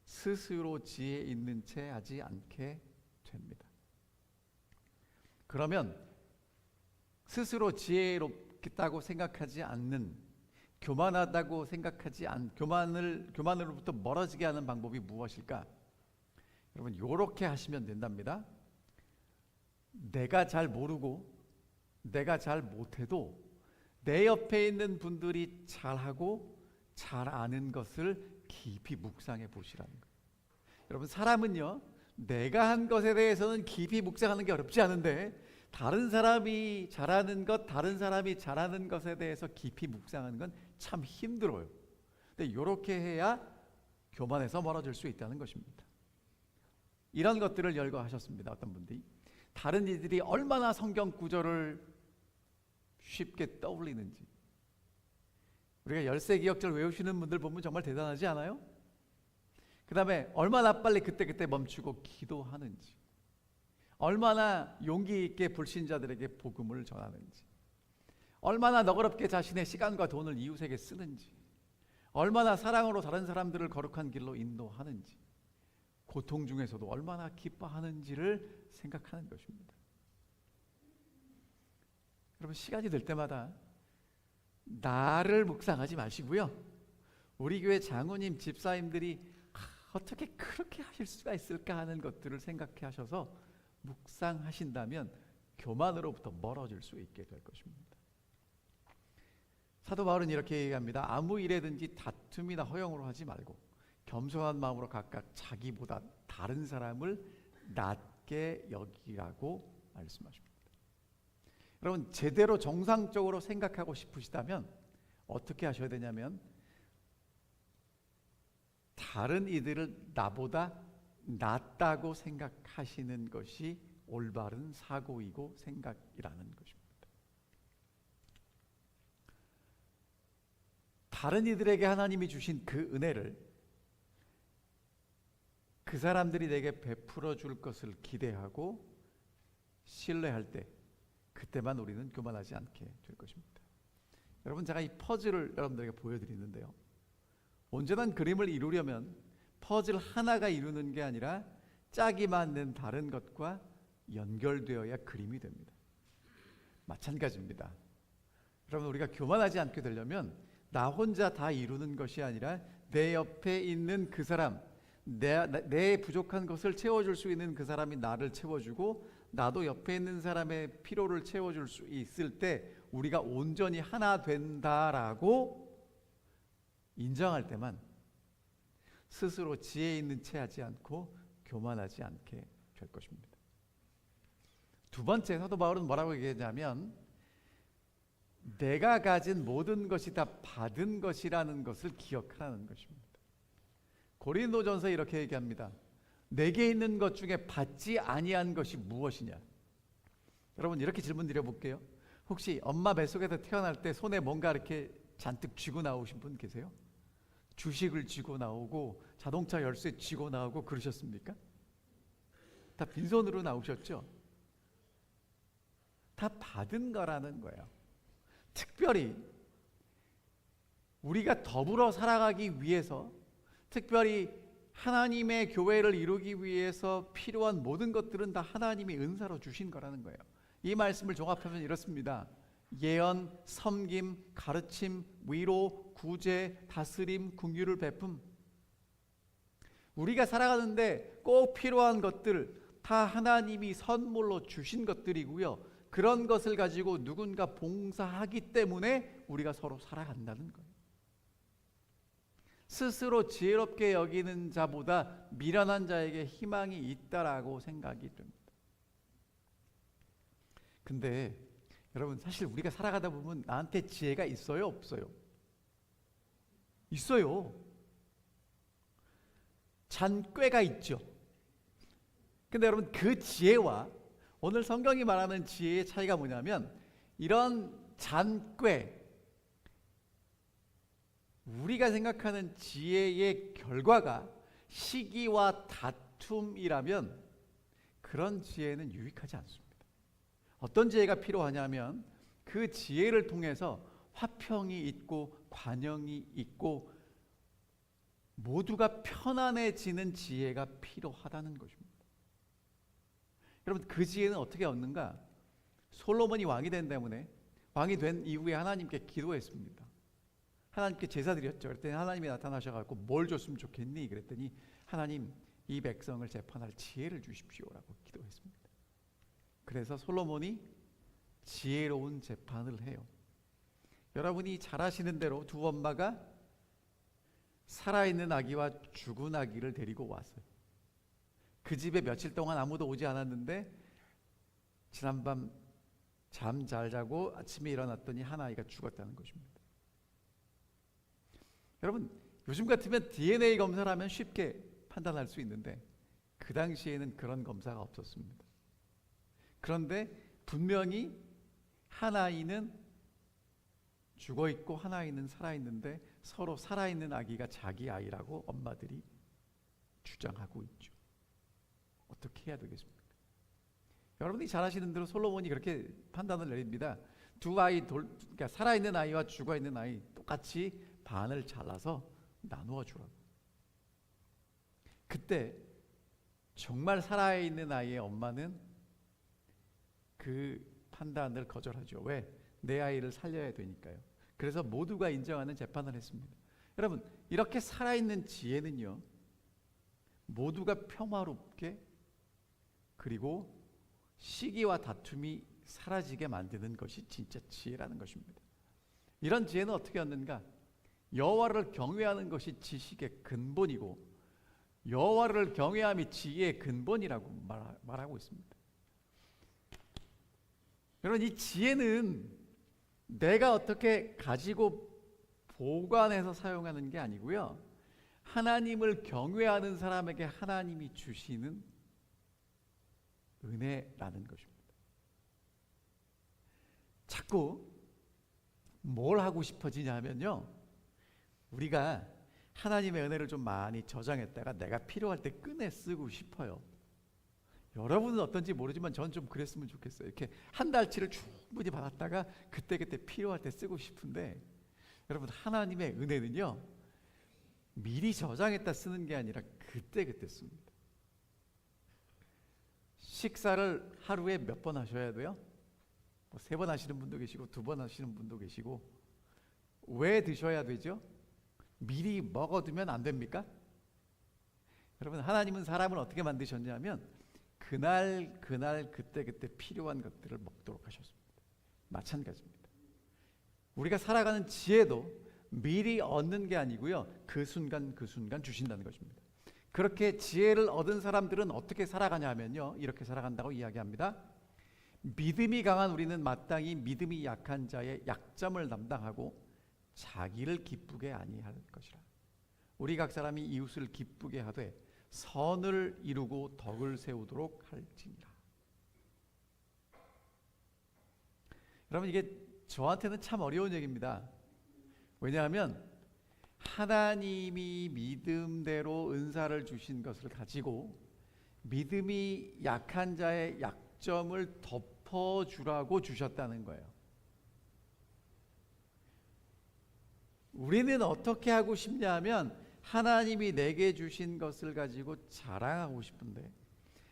스스로 지혜 있는 채 하지 않게 됩니다. 그러면 스스로 지혜롭다고 생각하지 않는, 교만하다고 생각하지 않는, 교만으로부터 멀어지게 하는 방법이 무엇일까? 여러분, 이렇게 하시면 된답니다. 내가 잘 모르고 내가 잘 못해도 내 옆에 있는 분들이 잘하고 잘 아는 것을 깊이 묵상해 보시라는 거예요. 여러분, 사람은요, 내가 한 것에 대해서는 깊이 묵상하는 게 어렵지 않은데 다른 사람이 잘하는 것, 다른 사람이 잘하는 것에 대해서 깊이 묵상하는 건 참 힘들어요. 근데 이렇게 해야 교만에서 멀어질 수 있다는 것입니다. 이런 것들을 열거하셨습니다. 어떤 분들이 다른 이들이 얼마나 성경 구절을 쉽게 떠올리는지. 우리가 열세 기억절 외우시는 분들 보면 정말 대단하지 않아요? 그 다음에 얼마나 빨리 그때그때 멈추고 기도하는지, 얼마나 용기 있게 불신자들에게 복음을 전하는지, 얼마나 너그럽게 자신의 시간과 돈을 이웃에게 쓰는지, 얼마나 사랑으로 다른 사람들을 거룩한 길로 인도하는지, 고통 중에서도 얼마나 기뻐하는지를 생각하는 것입니다. 여러분, 시간이 될 때마다 나를 묵상하지 마시고요, 우리 교회 장로님, 집사님들이 어떻게 그렇게 하실 수가 있을까 하는 것들을 생각해 하셔서 묵상하신다면 교만으로부터 멀어질 수 있게 될 것입니다. 사도 바울은 이렇게 얘기합니다. 아무 일에든지 다툼이나 허영으로 하지 말고 겸손한 마음으로 각각 자기보다 다른 사람을 낮게 여기라고 말씀하십니다. 여러분, 제대로 정상적으로 생각하고 싶으시다면 어떻게 하셔야 되냐면 다른 이들을 나보다 낫다고 생각하시는 것이 올바른 사고이고 생각이라는 것입니다. 다른 이들에게 하나님이 주신 그 은혜를 그 사람들이 내게 베풀어 줄 것을 기대하고 신뢰할 때, 그때만 우리는 교만하지 않게 될 것입니다. 여러분, 제가 이 퍼즐을 여러분들에게 보여드리는데요, 온전한 그림을 이루려면 퍼즐 하나가 이루는 게 아니라 짝이 맞는 다른 것과 연결되어야 그림이 됩니다. 마찬가지입니다. 여러분, 우리가 교만하지 않게 되려면 나 혼자 다 이루는 것이 아니라 내 옆에 있는 그 사람, 내 부족한 것을 채워줄 수 있는 그 사람이 나를 채워주고, 나도 옆에 있는 사람의 필요를 채워줄 수 있을 때 우리가 온전히 하나 된다라고 인정할 때만 스스로 지혜 있는 채 하지 않고 교만하지 않게 될 것입니다. 두 번째, 사도 바울은 뭐라고 얘기하냐면 내가 가진 모든 것이 다 받은 것이라는 것을 기억하라는 것입니다. 고린도전서 이렇게 얘기합니다. 내게 있는 것 중에 받지 아니한 것이 무엇이냐? 여러분, 이렇게 질문 드려볼게요. 혹시 엄마 뱃속에서 태어날 때 손에 뭔가 이렇게 잔뜩 쥐고 나오신 분 계세요? 주식을 쥐고 나오고 자동차 열쇠 쥐고 나오고 그러셨습니까? 다 빈손으로 나오셨죠? 다 받은 거라는 거예요. 특별히 우리가 더불어 살아가기 위해서, 특별히 하나님의 교회를 이루기 위해서 필요한 모든 것들은 다 하나님이 은사로 주신 거라는 거예요. 이 말씀을 종합하면 이렇습니다. 예언, 섬김, 가르침, 위로, 구제, 다스림, 긍휼을 베품. 우리가 살아가는데 꼭 필요한 것들 다 하나님이 선물로 주신 것들이고요, 그런 것을 가지고 누군가 봉사하기 때문에 우리가 서로 살아간다는 거예요. 스스로 지혜롭게 여기는 자보다 미련한 자에게 희망이 있다라고 생각이 됩니다. 근데 여러분, 사실 우리가 살아가다 보면 나한테 지혜가 있어요, 없어요? 있어요. 잔꾀가 있죠. 근데 여러분, 그 지혜와 오늘 성경이 말하는 지혜의 차이가 뭐냐면, 이런 잔꾀, 우리가 생각하는 지혜의 결과가 시기와 다툼이라면 그런 지혜는 유익하지 않습니다. 어떤 지혜가 필요하냐면 그 지혜를 통해서 화평이 있고 관용이 있고 모두가 편안해지는 지혜가 필요하다는 것입니다. 여러분, 그 지혜는 어떻게 얻는가? 솔로몬이 왕이 된 때문에, 왕이 된 이후에 하나님께 기도했습니다. 하나님께 제사 드렸죠. 그랬더니 하나님이 나타나셔가지고 뭘 줬으면 좋겠니? 그랬더니 하나님, 이 백성을 재판할 지혜를 주십시오라고 기도했습니다. 그래서 솔로몬이 지혜로운 재판을 해요. 여러분이 잘 아시는 대로 두 엄마가 살아있는 아기와 죽은 아기를 데리고 왔어요. 그 집에 며칠 동안 아무도 오지 않았는데 지난밤 잠 잘 자고 아침에 일어났더니 한 아이가 죽었다는 것입니다. 여러분, 요즘 같으면 DNA 검사를 하면 쉽게 판단할 수 있는데 그 당시에는 그런 검사가 없었습니다. 그런데 분명히 한 아이는 죽어 있고 한 아이는 살아 있는데 서로 살아 있는 아기가 자기 아이라고 엄마들이 주장하고 있죠. 어떻게 해야 되겠습니까? 여러분이 잘 아시는 대로 솔로몬이 그렇게 판단을 내립니다. 두 아이 그러니까 살아 있는 아이와 죽어 있는 아이 똑같이 반을 잘라서 나누어 주라고. 그때 정말 살아 있는 아이의 엄마는 그 판단을 거절하죠. 왜? 내 아이를 살려야 되니까요. 그래서 모두가 인정하는 재판을 했습니다. 여러분, 이렇게 살아있는 지혜는요, 모두가 평화롭게 그리고 시기와 다툼이 사라지게 만드는 것이 진짜 지혜라는 것입니다. 이런 지혜는 어떻게 얻는가? 여호와를 경외하는 것이 지식의 근본이고 여호와를 경외함이 지혜의 근본이라고 말하고 있습니다. 여러분, 이 지혜는 내가 어떻게 가지고 보관해서 사용하는 게 아니고요, 하나님을 경외하는 사람에게 하나님이 주시는 은혜라는 것입니다. 자꾸 뭘 하고 싶어지냐면요, 우리가 하나님의 은혜를 좀 많이 저장했다가 내가 필요할 때 꺼내 쓰고 싶어요. 여러분은 어떤지 모르지만 저는 좀 그랬으면 좋겠어요. 이렇게 한 달치를 충분히 받았다가 그때그때 필요할 때 쓰고 싶은데, 여러분, 하나님의 은혜는요, 미리 저장했다 쓰는 게 아니라 그때그때 씁니다. 식사를 하루에 몇 번 하셔야 돼요? 3번 하시는 분도 계시고 2번 하시는 분도 계시고. 왜 드셔야 되죠? 미리 먹어두면 안 됩니까? 여러분, 하나님은 사람을 어떻게 만드셨냐면 그날 그때 필요한 것들을 먹도록 하셨습니다. 마찬가지입니다. 우리가 살아가는 지혜도 미리 얻는 게 아니고요, 그 순간 주신다는 것입니다. 그렇게 지혜를 얻은 사람들은 어떻게 살아가냐면요, 이렇게 살아간다고 이야기합니다. 믿음이 강한 우리는 마땅히 믿음이 약한 자의 약점을 담당하고 자기를 기쁘게 아니할 것이라. 우리 각 사람이 이웃을 기쁘게 하되 선을 이루고 덕을 세우도록 할지니라. 여러분, 이게 저한테는 참 어려운 얘기입니다. 왜냐하면 하나님이 믿음대로 은사를 주신 것을 가지고 믿음이 약한 자의 약점을 덮어주라고 주셨다는 거예요. 우리는 어떻게 하고 싶냐 하면 하나님이 내게 주신 것을 가지고 자랑하고 싶은데,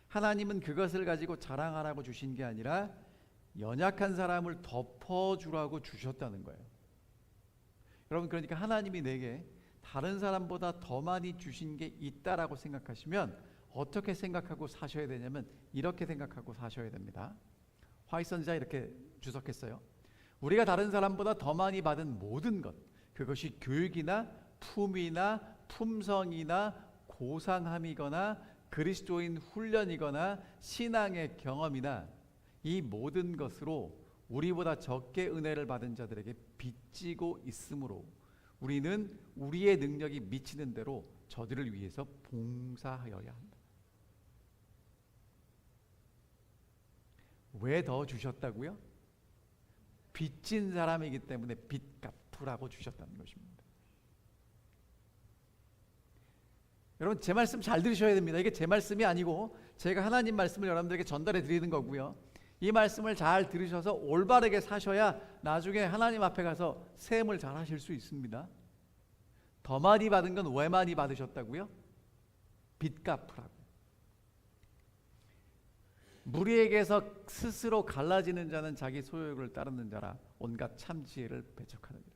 하나님은 그것을 가지고 자랑하라고 주신 게 아니라 연약한 사람을 덮어주라고 주셨다는 거예요. 여러분, 그러니까 하나님이 내게 다른 사람보다 더 많이 주신 게 있다라고 생각하시면 어떻게 생각하고 사셔야 되냐면 이렇게 생각하고 사셔야 됩니다. 화이선지자 이렇게 주석했어요. 우리가 다른 사람보다 더 많이 받은 모든 것, 그것이 교육이나 품위나 품성이나 고상함이거나 그리스도인 훈련이거나 신앙의 경험이나 이 모든 것으로 우리보다 적게 은혜를 받은 자들에게 빚지고 있으므로 우리는 우리의 능력이 미치는 대로 저들을 위해서 봉사하여야 한다. 왜 더 주셨다고요? 빚진 사람이기 때문에 빚 갚으라고 주셨다는 것입니다. 여러분, 제 말씀 잘 들으셔야 됩니다. 이게 제 말씀이 아니고 제가 하나님 말씀을 여러분들에게 전달해 드리는 거고요. 이 말씀을 잘 들으셔서 올바르게 사셔야 나중에 하나님 앞에 가서 세움을 잘 하실 수 있습니다. 더 많이 받은 건 왜 많이 받으셨다고요? 빚 갚으라고. 무리에게서 스스로 갈라지는 자는 자기 소욕을 따르는 자라 온갖 참 지혜를 배척하느니라.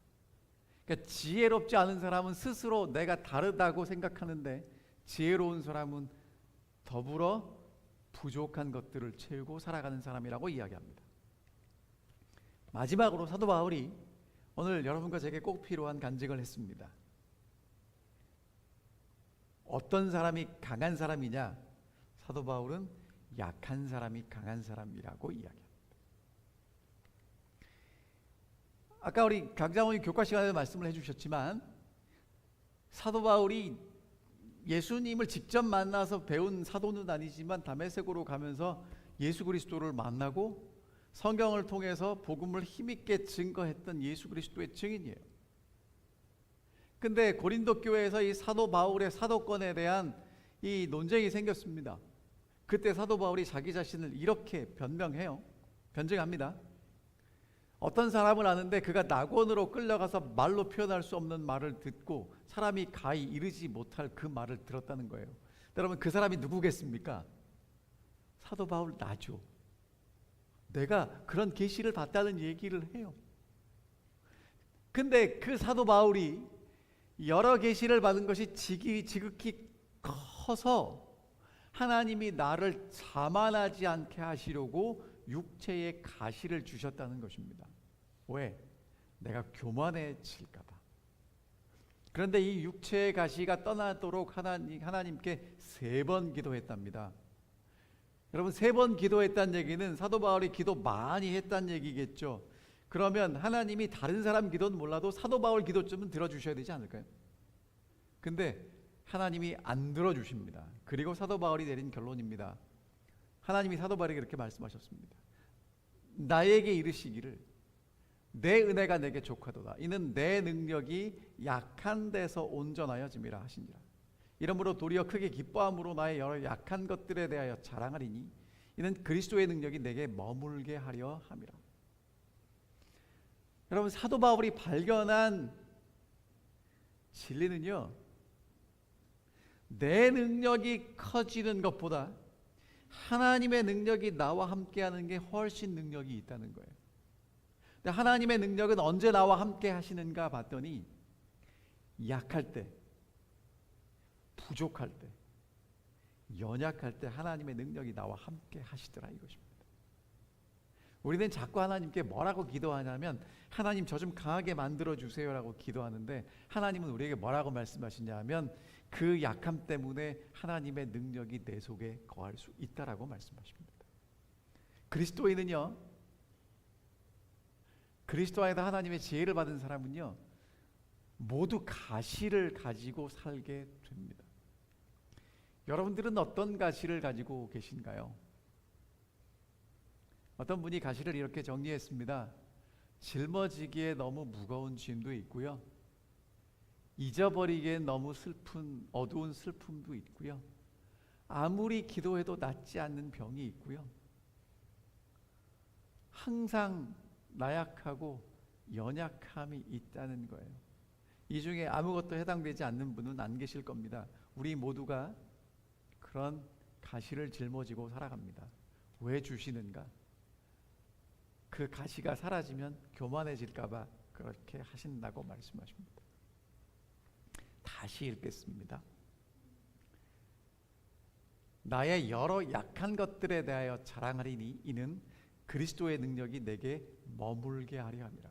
그러니까 지혜롭지 않은 사람은 스스로 내가 다르다고 생각하는데 지혜로운 사람은 더불어 부족한 것들을 채우고 살아가는 사람이라고 이야기합니다. 마지막으로 사도 바울이 오늘 여러분과 제게 꼭 필요한 간증을 했습니다. 어떤 사람이 강한 사람이냐? 사도 바울은 약한 사람이 강한 사람이라고 이야기합니다. 아까 우리 강장원이 교과 시간에 말씀을 해주셨지만 사도 바울이 예수님을 직접 만나서 배운 사도는 아니지만 다메섹으로 가면서 예수 그리스도를 만나고 성경을 통해서 복음을 힘있게 증거했던 예수 그리스도의 증인이에요. 근데 고린도 교회에서 이 사도 바울의 사도권에 대한 이 논쟁이 생겼습니다. 그때 사도 바울이 자기 자신을 이렇게 변증합니다. 어떤 사람을 아는데 그가 낙원으로 끌려가서 말로 표현할 수 없는 말을 듣고 사람이 가히 이르지 못할 그 말을 들었다는 거예요. 여러분, 그 사람이 누구겠습니까? 사도 바울 나죠. 내가 그런 계시를 받다는 얘기를 해요. 근데 그 사도 바울이 여러 계시를 받은 것이 지극히 커서 하나님이 나를 자만하지 않게 하시려고 육체의 가시를 주셨다는 것입니다. 왜? 내가 교만해질까 봐. 그런데 이 육체의 가시가 떠나도록 하나님께 3번 기도했답니다. 여러분, 3번 기도했다는 얘기는 사도 바울이 기도 많이 했다는 얘기겠죠. 그러면 하나님이 다른 사람 기도는 몰라도 사도 바울 기도쯤은 들어주셔야 되지 않을까요? 근데 하나님이 안 들어주십니다. 그리고 사도 바울이 내린 결론입니다. 하나님이 사도 바울에게 이렇게 말씀하셨습니다. 나에게 이르시기를 내 은혜가 내게 족하도다. 이는 내 능력이 약한 데서 온전하여짐이라 하시니라. 이러므로 도리어 크게 기뻐함으로 나의 여러 약한 것들에 대하여 자랑하리니 이는 그리스도의 능력이 내게 머물게 하려 함이라. 여러분, 사도 바울이 발견한 진리는요, 내 능력이 커지는 것보다 하나님의 능력이 나와 함께하는 게 훨씬 능력이 있다는 거예요. 근데 하나님의 능력은 언제 나와 함께 하시는가 봤더니 약할 때, 부족할 때, 연약할 때 하나님의 능력이 나와 함께 하시더라 이것입니다. 우리는 자꾸 하나님께 뭐라고 기도하냐면 하나님 저 좀 강하게 만들어 주세요라고 기도하는데 하나님은 우리에게 뭐라고 말씀하시냐 하면 그 약함 때문에 하나님의 능력이 내 속에 거할 수 있다라고 말씀하십니다. 그리스도 안에서 하나님의 지혜를 받은 사람은요, 모두 가시를 가지고 살게 됩니다. 여러분들은 어떤 가시를 가지고 계신가요? 어떤 분이 가시를 이렇게 정리했습니다. 짊어지기에 너무 무거운 짐도 있고요, 잊어버리기에 너무 어두운 슬픔도 있고요, 아무리 기도해도 낫지 않는 병이 있고요, 항상 나약하고 연약함이 있다는 거예요. 이 중에 아무것도 해당되지 않는 분은 안 계실 겁니다. 우리 모두가 그런 가시를 짊어지고 살아갑니다. 왜 주시는가? 그 가시가 사라지면 교만해질까 봐 그렇게 하신다고 말씀하십니다. 다시 읽겠습니다. 나의 여러 약한 것들에 대하여 자랑하리니 이는 그리스도의 능력이 내게 머물게 하려 함이라.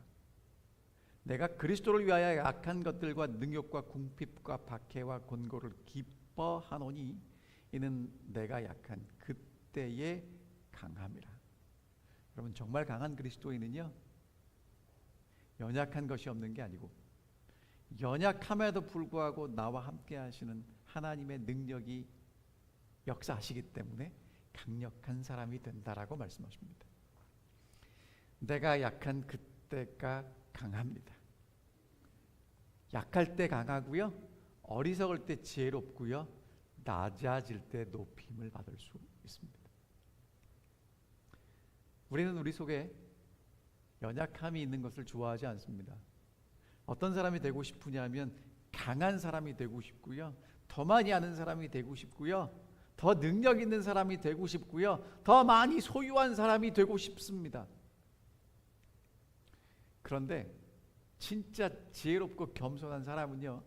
내가 그리스도를 위하여 약한 것들과 능욕과 궁핍과 박해와 곤고를 기뻐하노니 이는 내가 약한 그때의 강함이라. 여러분, 정말 강한 그리스도인은요, 연약한 것이 없는 게 아니고 연약함에도 불구하고 나와 함께 하시는 하나님의 능력이 역사하시기 때문에 강력한 사람이 된다라고 말씀하십니다. 내가 약한 그때가 강합니다. 약할 때 강하고요, 어리석을 때 지혜롭고요, 낮아질 때 높임을 받을 수 있습니다. 우리는 우리 속에 연약함이 있는 것을 좋아하지 않습니다. 어떤 사람이 되고 싶으냐면 강한 사람이 되고 싶고요, 더 많이 아는 사람이 되고 싶고요, 더 능력 있는 사람이 되고 싶고요, 더 많이 소유한 사람이 되고 싶습니다. 그런데 진짜 지혜롭고 겸손한 사람은요,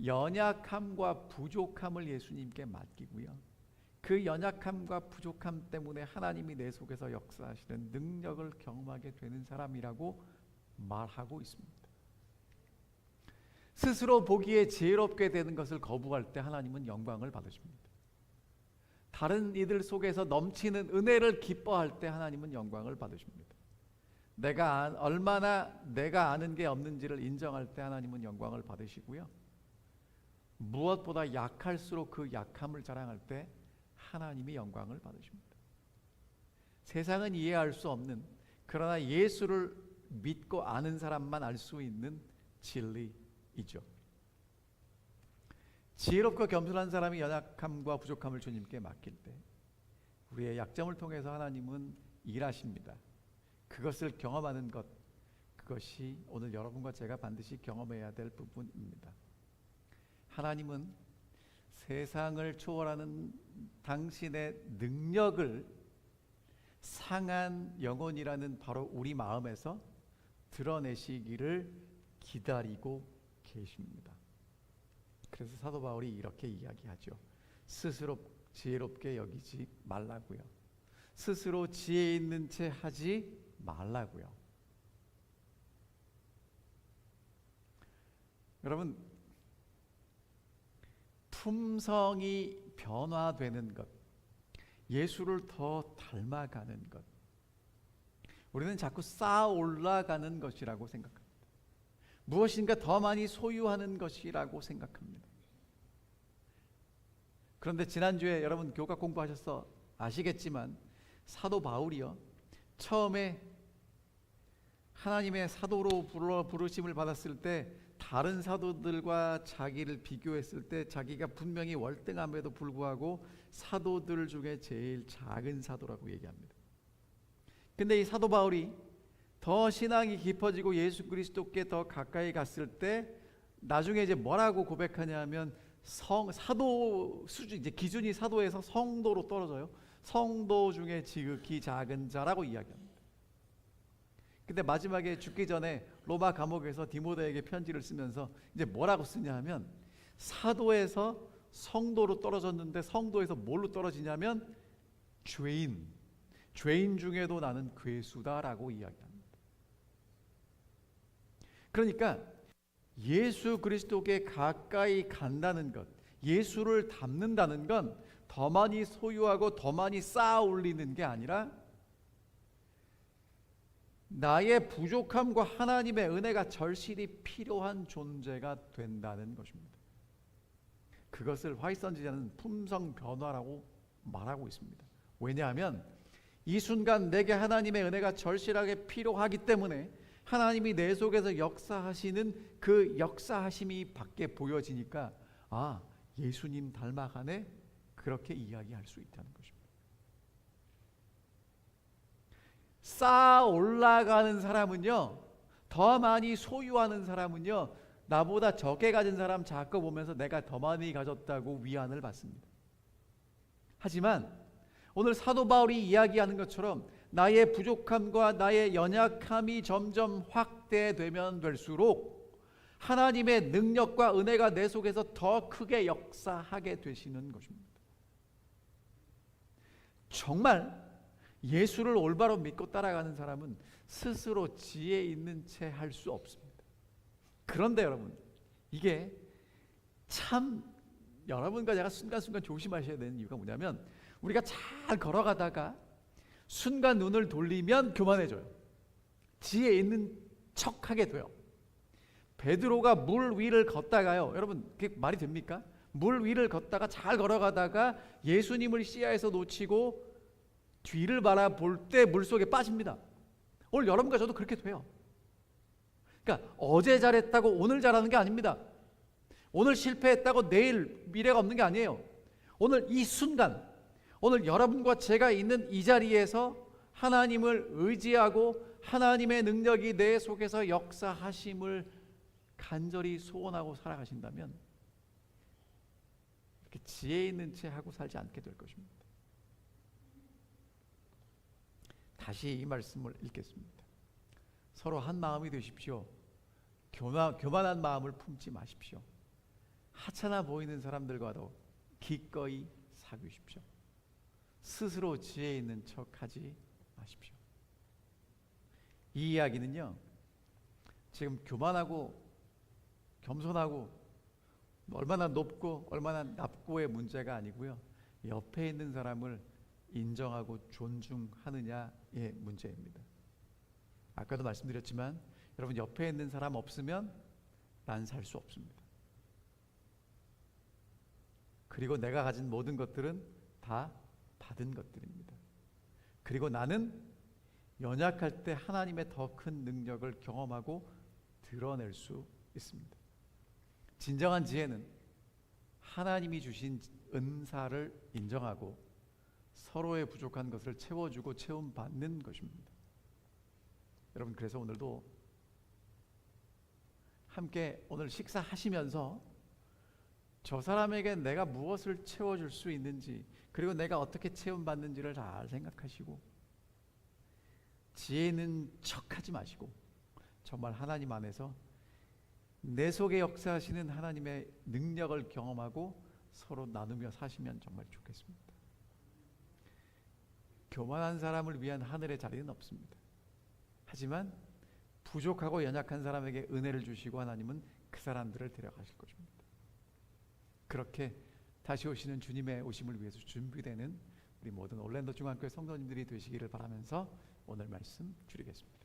연약함과 부족함을 예수님께 맡기고요, 그 연약함과 부족함 때문에 하나님이 내 속에서 역사하시는 능력을 경험하게 되는 사람이라고 말하고 있습니다. 스스로 보기에 지혜롭게 되는 것을 거부할 때 하나님은 영광을 받으십니다. 다른 이들 속에서 넘치는 은혜를 기뻐할 때 하나님은 영광을 받으십니다. 얼마나 내가 아는 게 없는지를 인정할 때 하나님은 영광을 받으시고요. 무엇보다 약할수록 그 약함을 자랑할 때 하나님이 영광을 받으십니다. 세상은 이해할 수 없는, 그러나 예수를 믿고 아는 사람만 알 수 있는 진리이죠. 지혜롭고 겸손한 사람이 연약함과 부족함을 주님께 맡길 때 우리의 약점을 통해서 하나님은 일하십니다. 그것을 경험하는 것, 그것이 오늘 여러분과 제가 반드시 경험해야 될 부분입니다. 하나님은 세상을 초월하는 당신의 능력을 상한 영혼이라는 바로 우리 마음에서 드러내시기를 기다리고 계십니다. 그래서 사도 바울이 이렇게 이야기하죠. 스스로 지혜롭게 여기지 말라고요. 스스로 지혜 있는 채 하지 말라고요. 여러분, 품성이 변화되는 것, 예수를 더 닮아가는 것, 우리는 자꾸 쌓아 올라가는 것이라고 생각합니다. 무엇인가 더 많이 소유하는 것이라고 생각합니다. 그런데 지난주에 여러분 교과 공부하셔서 아시겠지만 사도 바울이요, 처음에 하나님의 사도로 부르심을 받았을 때 다른 사도들과 자기를 비교했을 때 자기가 분명히 월등함에도 불구하고 사도들 중에 제일 작은 사도라고 얘기합니다. 근데 이 사도 바울이 더 신앙이 깊어지고 예수 그리스도께 더 가까이 갔을 때 나중에 이제 뭐라고 고백하냐면 사도 수준, 이제 기준이 사도에서 성도로 떨어져요. 성도 중에 지극히 작은 자라고 이야기합니다. 근데 마지막에 죽기 전에 로마 감옥에서 디모데에게 편지를 쓰면서 이제 뭐라고 쓰냐 하면 사도에서 성도로 떨어졌는데 성도에서 뭘로 떨어지냐면 죄인 중에도 나는 괴수다라고 이야기합니다. 그러니까 예수 그리스도께 가까이 간다는 것, 예수를 닮는다는 건 더 많이 소유하고 더 많이 쌓아 올리는 게 아니라 나의 부족함과 하나님의 은혜가 절실히 필요한 존재가 된다는 것입니다. 그것을 화이선지자는 품성 변화라고 말하고 있습니다. 왜냐하면 이 순간 내게 하나님의 은혜가 절실하게 필요하기 때문에 하나님이 내 속에서 역사하시는 그 역사하심이 밖에 보여지니까 아, 예수님 닮아가네, 그렇게 이야기할 수 있다는 것입니다. 쌓아 올라가는 사람은요, 더 많이 소유하는 사람은요, 나보다 적게 가진 사람 자꾸 보면서 내가 더 많이 가졌다고 위안을 받습니다. 하지만 오늘 사도 바울이 이야기하는 것처럼 나의 부족함과 나의 연약함이 점점 확대되면 될수록 하나님의 능력과 은혜가 내 속에서 더 크게 역사하게 되시는 것입니다. 정말 예수를 올바로 믿고 따라가는 사람은 스스로 지혜 있는 채 할 수 없습니다. 그런데 여러분, 이게 참 여러분과 제가 순간순간 조심하셔야 되는 이유가 뭐냐면 우리가 잘 걸어가다가 순간 눈을 돌리면 교만해져요. 지혜 있는 척하게 돼요. 베드로가 물 위를 걷다가요, 여러분 그게 말이 됩니까? 물 위를 걷다가 잘 걸어가다가 예수님을 시야에서 놓치고 뒤를 바라볼 때 물속에 빠집니다. 오늘 여러분과 저도 그렇게 돼요. 그러니까 어제 잘했다고 오늘 잘하는 게 아닙니다. 오늘 실패했다고 내일 미래가 없는 게 아니에요. 오늘 이 순간, 오늘 여러분과 제가 있는 이 자리에서 하나님을 의지하고 하나님의 능력이 내 속에서 역사하심을 간절히 소원하고 살아가신다면 이렇게 지혜 있는 채 하고 살지 않게 될 것입니다. 다시 이 말씀을 읽겠습니다. 서로 한 마음이 되십시오. 교만한 마음을 품지 마십시오. 하찮아 보이는 사람들과도 기꺼이 사귀십시오. 스스로 지혜 있는 척하지 마십시오. 이 이야기는요, 지금 교만하고 겸손하고 얼마나 높고 얼마나 낮고의 문제가 아니고요, 옆에 있는 사람을 인정하고 존중하느냐의 문제입니다. 아까도 말씀드렸지만 여러분, 옆에 있는 사람 없으면 난 살 수 없습니다. 그리고 내가 가진 모든 것들은 다 받은 것들입니다. 그리고 나는 연약할 때 하나님의 더 큰 능력을 경험하고 드러낼 수 있습니다. 진정한 지혜는 하나님이 주신 은사를 인정하고 서로의 부족한 것을 채워주고 채움받는 것입니다. 여러분, 그래서 오늘도 함께 오늘 식사하시면서 저 사람에게 내가 무엇을 채워줄 수 있는지, 그리고 내가 어떻게 채움받는지를 잘 생각하시고 지혜 있는 척하지 마시고 정말 하나님 안에서 내 속에 역사하시는 하나님의 능력을 경험하고 서로 나누며 사시면 정말 좋겠습니다. 교만한 사람을 위한 하늘의 자리는 없습니다. 하지만 부족하고 연약한 사람에게 은혜를 주시고 하나님은 그 사람들을 데려가실 것입니다. 그렇게 다시 오시는 주님의 오심을 위해서 준비되는 우리 모든 올랜도 중앙교회 성도님들이 되시기를 바라면서 오늘 말씀 줄이겠습니다.